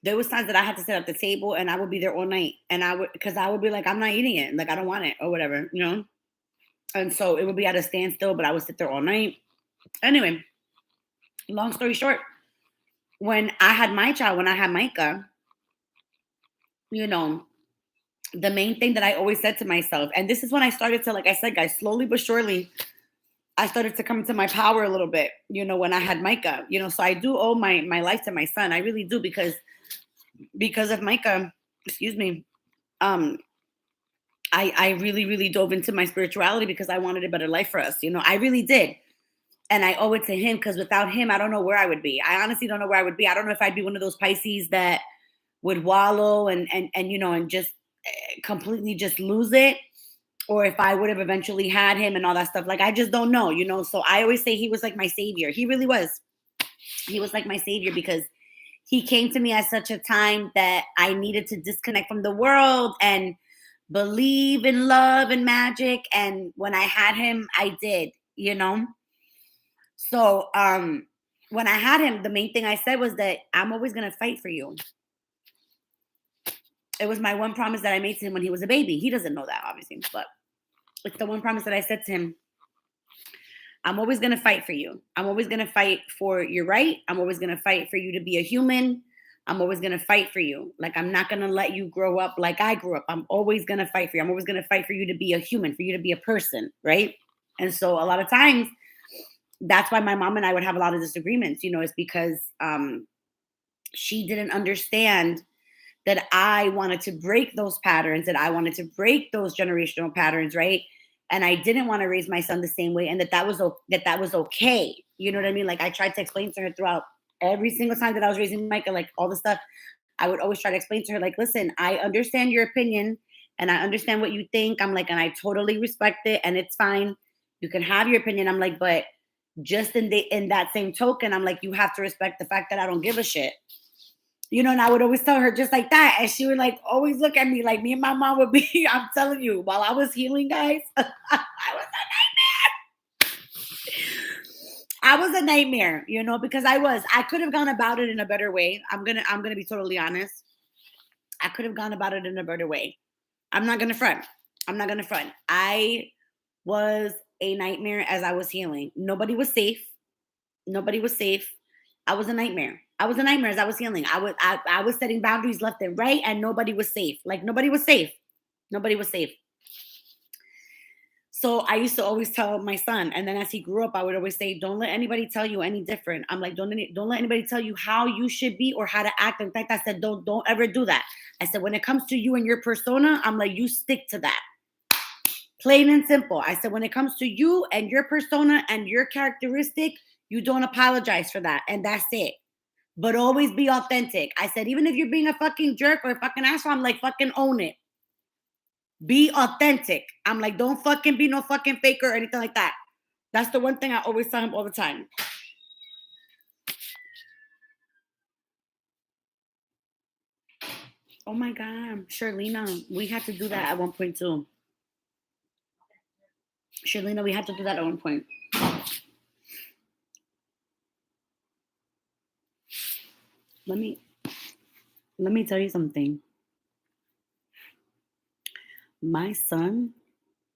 [SPEAKER 1] There was times that I had to sit at the table and I would be there all night, and because I would be like, I'm not eating it, like I don't want it or whatever. And so it would be at a standstill, but I would sit there all night. Anyway, long story short, when I had my child, when I had Micah, you know, the main thing that I always said to myself, and this is when I started to, like I said, guys, slowly but surely, I started to come into my power a little bit, when I had Micah, so I do owe my life to my son. I really do because of Micah, excuse me. I really, really dove into my spirituality because I wanted a better life for us. I really did. And I owe it to him because without him, I don't know where I would be. I honestly don't know where I would be. I don't know if I'd be one of those Pisces that would wallow and just completely just lose it, or if I would have eventually had him and all that stuff. Like, I just don't know. So I always say he was like my savior. He really was. He was like my savior because he came to me at such a time that I needed to disconnect from the world and believe in love and magic. And when I had him, I did. So when I had him, the main thing I said was that I'm always gonna fight for you. It was my one promise that I made to him when he was a baby. He doesn't know that, obviously, but it's the one promise that I said to him. I'm always gonna fight for you. I'm always gonna fight for your right. I'm always gonna fight for you to be a human. I'm always gonna fight for you. Like, I'm not gonna let you grow up like I grew up. I'm always gonna fight for you. I'm always gonna fight for you to be a human, for you to be a person, right? And so a lot of times that's why my mom and I would have a lot of disagreements, is because she didn't understand that I wanted to break those patterns, that I wanted to break those generational patterns, right? And I didn't want to raise my son the same way, and that was okay. You know what I mean? Like, I tried to explain to her throughout every single time that I was raising Micah, like all the stuff. I would always try to explain to her, like, listen, I understand your opinion, and I understand what you think. I'm like, and I totally respect it, and it's fine. You can have your opinion. I'm like, but just in that same token, I'm like, you have to respect the fact that I don't give a shit. And I would always tell her just like that. And she would like always look at me like me and my mom would be, I'm telling you, while I was healing, guys, I was a nightmare. I was a nightmare, because I could have gone about it in a better way. I'm gonna be totally honest. I could have gone about it in a better way. I'm not gonna front. I was a nightmare as I was healing. Nobody was safe. I was a nightmare. As I was healing. I was setting boundaries left and right, and nobody was safe. Like, nobody was safe. So I used to always tell my son, and then as he grew up, I would always say, "Don't let anybody tell you any different." I'm like, "Don't let anybody tell you how you should be or how to act." In fact, I said, "Don't ever do that." I said, "When it comes to you and your persona, I'm like, you stick to that." Plain and simple. I said, when it comes to you and your persona and your characteristic, you don't apologize for that. And that's it. But always be authentic. I said, even if you're being a fucking jerk or a fucking asshole, I'm like, fucking own it. Be authentic. I'm like, don't fucking be no fucking faker or anything like that. That's the one thing I always tell him all the time. Oh my God, Sherlina, we had to do that at one point too. Sherlina, we had to do that at one point. Let me tell you something. My son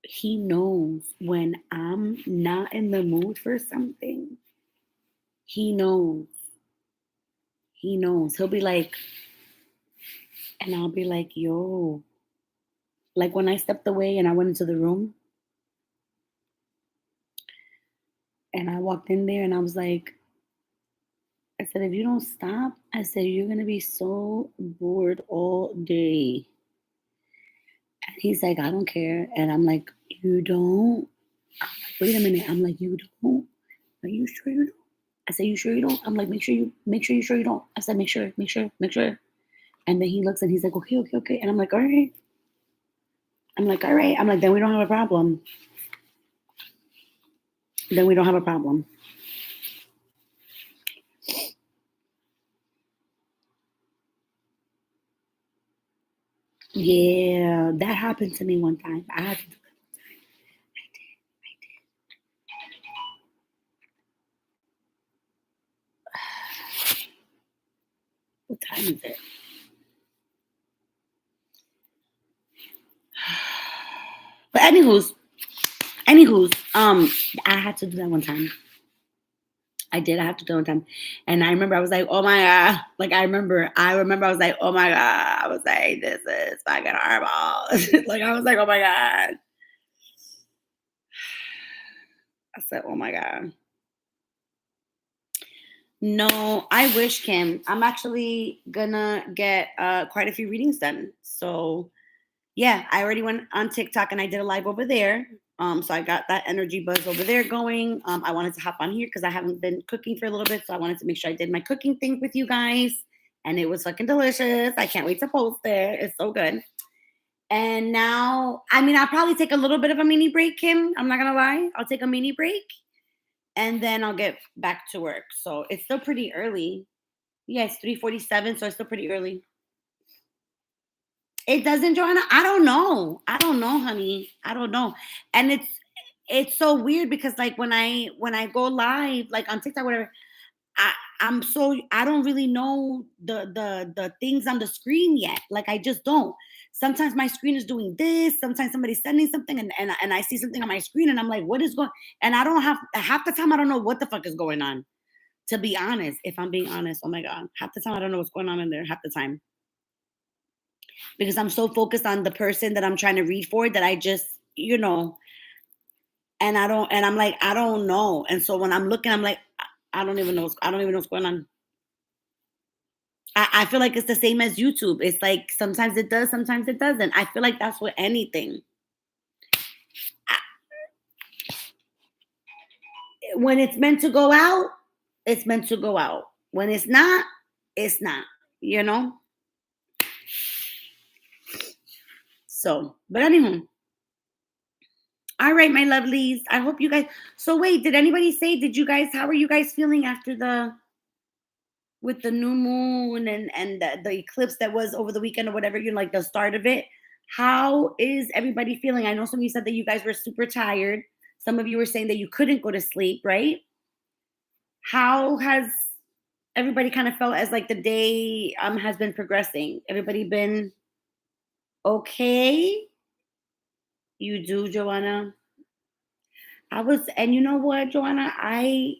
[SPEAKER 1] he knows when I'm not in the mood for something. He knows. He knows. He'll be like, and I'll be like, yo, like when I stepped away and I went into the room and I walked in there and I was like, I said, if you don't stop, I said, you're going to be so bored all day. And he's like, I don't care. And I'm like, you don't? I'm like, wait a minute. I'm like, you don't? Are you sure you don't? I said, you sure you don't? I'm like, make sure you sure you don't. I said, make sure. And then he looks and he's like, okay. And I'm like, all right. I'm like, all right. I'm like, then we don't have a problem. Then we don't have a problem. Yeah, that happened to me one time. I had to do it. What time is it? But anywho's, I had to do that one time. I did. I have to do it one time, and I remember I was like, "Oh my god!" Like I remember I was like, "Oh my god!" I was like, "This is fucking horrible." Like I was like, "Oh my god!" I said, "Oh my god." No, I wish, Kim. I'm actually gonna get quite a few readings done. So yeah, I already went on TikTok and I did a live over there. So I got that energy buzz over there going. I wanted to hop on here because I haven't been cooking for a little bit, so I wanted to make sure I did my cooking thing with you guys, and it was fucking delicious. I can't wait to post it. It's so good. And now, I mean, I'll probably take a little bit of a mini break, Kim. I'm not gonna lie. I'll take a mini break, and then I'll get back to work. So it's still pretty early. Yeah, it's 3:47, so it's still pretty early. It doesn't, Joanna? I don't know. I don't know, honey. I don't know. And it's so weird because like when I go live, like on TikTok, whatever, I I don't really know the things on the screen yet. Like I just don't. Sometimes my screen is doing this. Sometimes somebody's sending something, and I see something on my screen, and I'm like, what is going? And I don't have half the time. I don't know what the fuck is going on. To be honest, if I'm being honest, oh my god, half the time I don't know what's going on in there. Half the time because I'm so focused on the person that I'm trying to read for that I just, and I'm like, I don't know. And so when I'm looking, I'm like, I don't even know. I don't even know what's going on. I feel like it's the same as YouTube. It's like sometimes it does, sometimes it doesn't. I feel like that's with anything. When it's meant to go out, it's meant to go out. When it's not, you know? So, but anyway. All right, my lovelies. I hope you guys. So wait, did anybody say? Did you guys? How are you guys feeling after the with the new moon and the eclipse that was over the weekend or whatever? You know, like the start of it. How is everybody feeling? I know some of you said that you guys were super tired. Some of you were saying that you couldn't go to sleep. Right? How has everybody kind of felt as like the day has been progressing? Everybody been okay? You do, Joanna. I was, and you know what, Joanna, I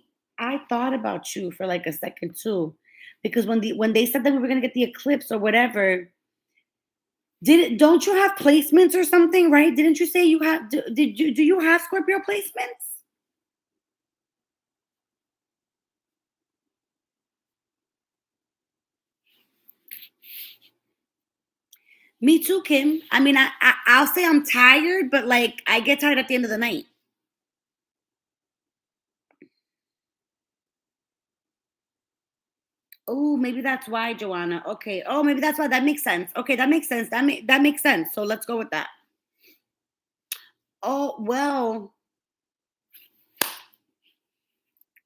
[SPEAKER 1] thought about you for like a second too, because when they said that we were gonna get the eclipse or whatever, don't you have placements or something, right? Didn't you say you have? Did you do you have Scorpio placements? Me too, Kim. I mean, I'll say I'm tired, but like I get tired at the end of the night. Oh, maybe that's why, Joanna. Okay. Oh, maybe that's why. That makes sense. Okay, that makes sense. That makes sense. So let's go with that. Oh well,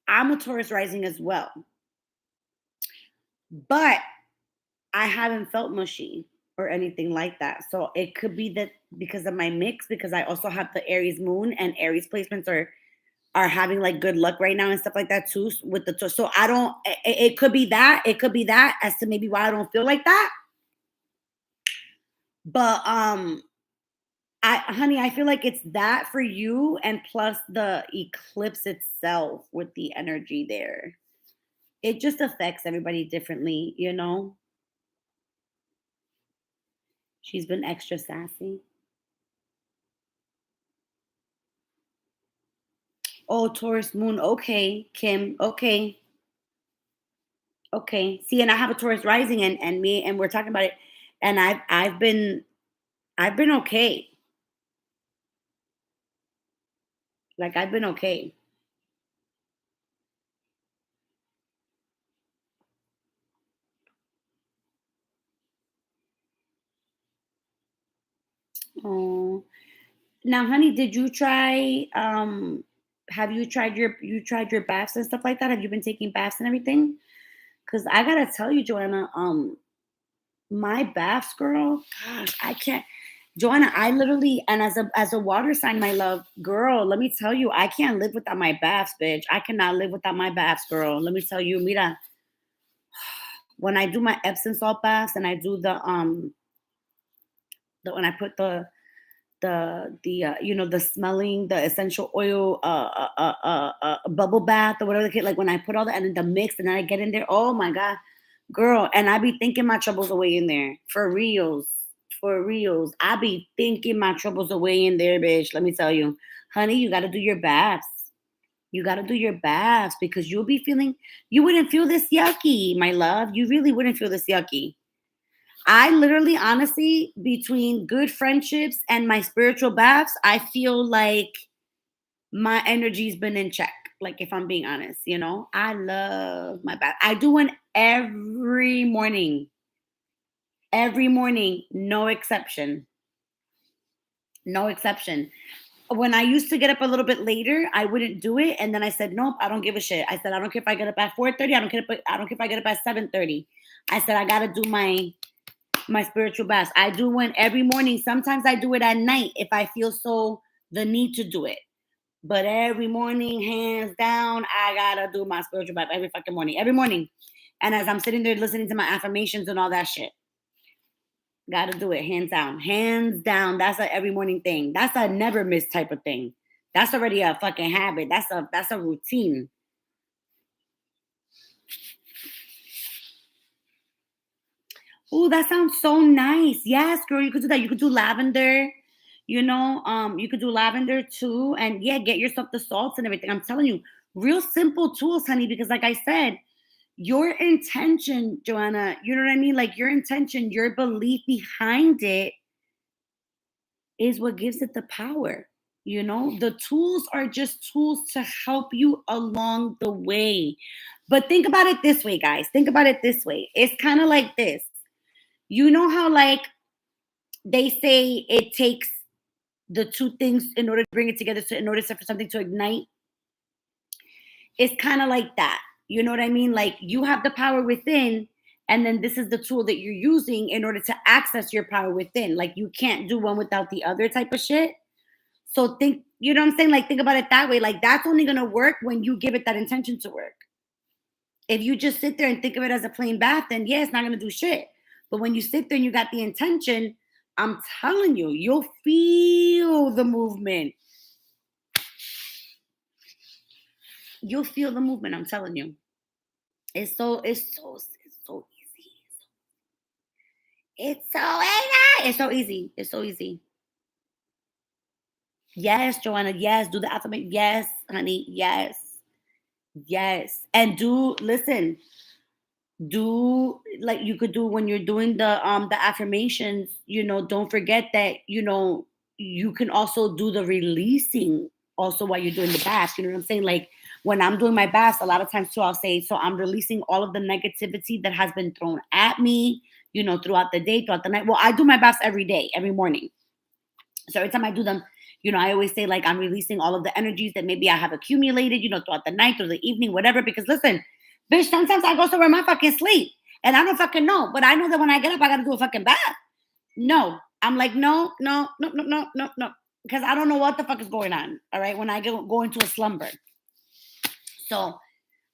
[SPEAKER 1] I'm a Taurus rising as well, but I haven't felt mushy or anything like that. So it could be that because of my mix, because I also have the Aries moon and Aries placements are having like good luck right now and stuff like that too with the so I don't it could be that as to maybe why I don't feel like that. But Honey, I feel like it's that for you, and plus the eclipse itself with the energy there. It just affects everybody differently, you know? She's been extra sassy. Oh, Taurus moon. Okay, Kim. Okay. Okay. See, and I have a Taurus rising, and me, and we're talking about it. And I've been okay. Like I've been okay. Oh. Now, honey, did you try have you tried your baths and stuff like that? Have you been taking baths and everything? Cause I gotta tell you, Joanna, my baths, girl, gosh, I can't. Joanna, I literally, and as a water sign, my love, girl, let me tell you, I can't live without my baths, bitch. I cannot live without my baths, girl. Let me tell you, mira, when I do my Epsom salt baths and I do the when I put the you know, the smelling, the essential oil bubble bath or whatever the kid, like when I put all that and then the mix and then I get in there, oh my god, girl, and I be thinking my troubles away in there. For reals. For reals. I be thinking my troubles away in there, bitch. Let me tell you. Honey, you gotta do your baths. You gotta do your baths because you'll be feeling you wouldn't feel this yucky, my love. You really wouldn't feel this yucky. I literally, honestly, between good friendships and my spiritual baths, I feel like my energy's been in check. Like, if I'm being honest, you know, I love my bath. I do one every morning, no exception. No exception. When I used to get up a little bit later, I wouldn't do it. And then I said, nope, I don't give a shit. I said, I don't care if I get up at 4:30. I don't care if I get up at 7:30. I said, I gotta do my spiritual baths. I do one every morning. Sometimes I do it at night if I feel so the need to do it. But every morning, hands down, I gotta do my spiritual bath every fucking morning. Every morning. And as I'm sitting there listening to my affirmations and all that shit, gotta do it hands down. Hands down. That's a every morning thing. That's a never miss type of thing. That's already a fucking habit. That's a routine. Oh, that sounds so nice. Yes, girl, you could do that. You could do lavender. You know, you could do lavender too. And yeah, get yourself the salts and everything. I'm telling you, real simple tools, honey, because like I said, your intention, Joanna, you know what I mean? Like your intention, your belief behind it is what gives it the power. You know, the tools are just tools to help you along the way. But think about it this way, guys. Think about it this way. It's kind of like this. You know how, like, they say it takes the two things in order to bring it together, in order for something to ignite? It's kind of like that. You know what I mean? Like, you have the power within, and then this is the tool that you're using in order to access your power within. Like, you can't do one without the other type of shit. So think, you know what I'm saying? Like, think about it that way. Like, that's only gonna work when you give it that intention to work. If you just sit there and think of it as a plain bath, then yeah, it's not gonna do shit. But when you sit there and you got the intention, I'm telling you, you'll feel the movement. You'll feel the movement. I'm telling you. It's so easy. It's so easy. It's so easy. It's so easy. Yes, Joanna. Yes, do the alphabet. Yes, honey. Yes. Yes. And do listen, do like you could do when you're doing the affirmations, you know, don't forget that, you know, you can also do the releasing also while you're doing the bath. You know what I'm saying? Like when I'm doing my baths, a lot of times too, I'll say, so I'm releasing all of the negativity that has been thrown at me, you know, throughout the day, throughout the night. Well, I do my baths every day, every morning. So every time I do them, you know, I always say like I'm releasing all of the energies that maybe I have accumulated, you know, throughout the night or the evening, whatever. Because listen, bitch, sometimes I go somewhere in my fucking sleep and I don't fucking know. But I know that when I get up, I gotta do a fucking bath. No. I'm like, no, no, no, no, no, no, no. Because I don't know what the fuck is going on. All right. When I go into a slumber. So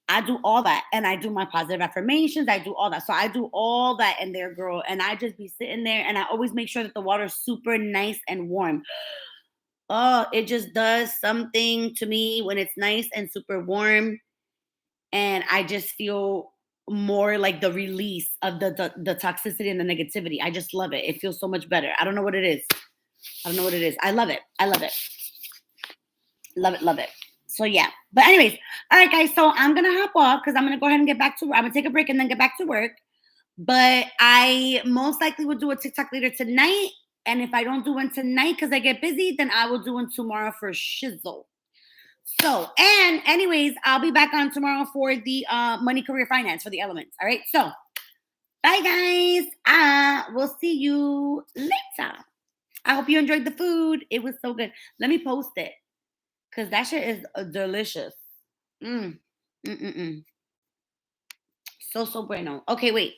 [SPEAKER 1] I do all that. And I do my positive affirmations. I do all that. So I do all that in there, girl. And I just be sitting there and I always make sure that the water is super nice and warm. Oh, it just does something to me when it's nice and super warm. And I just feel more like the release of the toxicity and the negativity. I just love it. It feels so much better. I don't know what it is. I don't know what it is. I love it. I love it. Love it. Love it. So yeah. But anyways, all right, guys. So I'm gonna hop off because I'm gonna go ahead and get back to. I'm gonna take a break and then get back to work. But I most likely will do a TikTok later tonight. And if I don't do one tonight because I get busy, then I will do one tomorrow for shizzle. So, and anyways, I'll be back on tomorrow for the money, career, finance for the elements. All right. So, bye guys. We'll see you later. I hope you enjoyed the food. It was so good. Let me post it because that shit is delicious. So bueno. Okay, wait.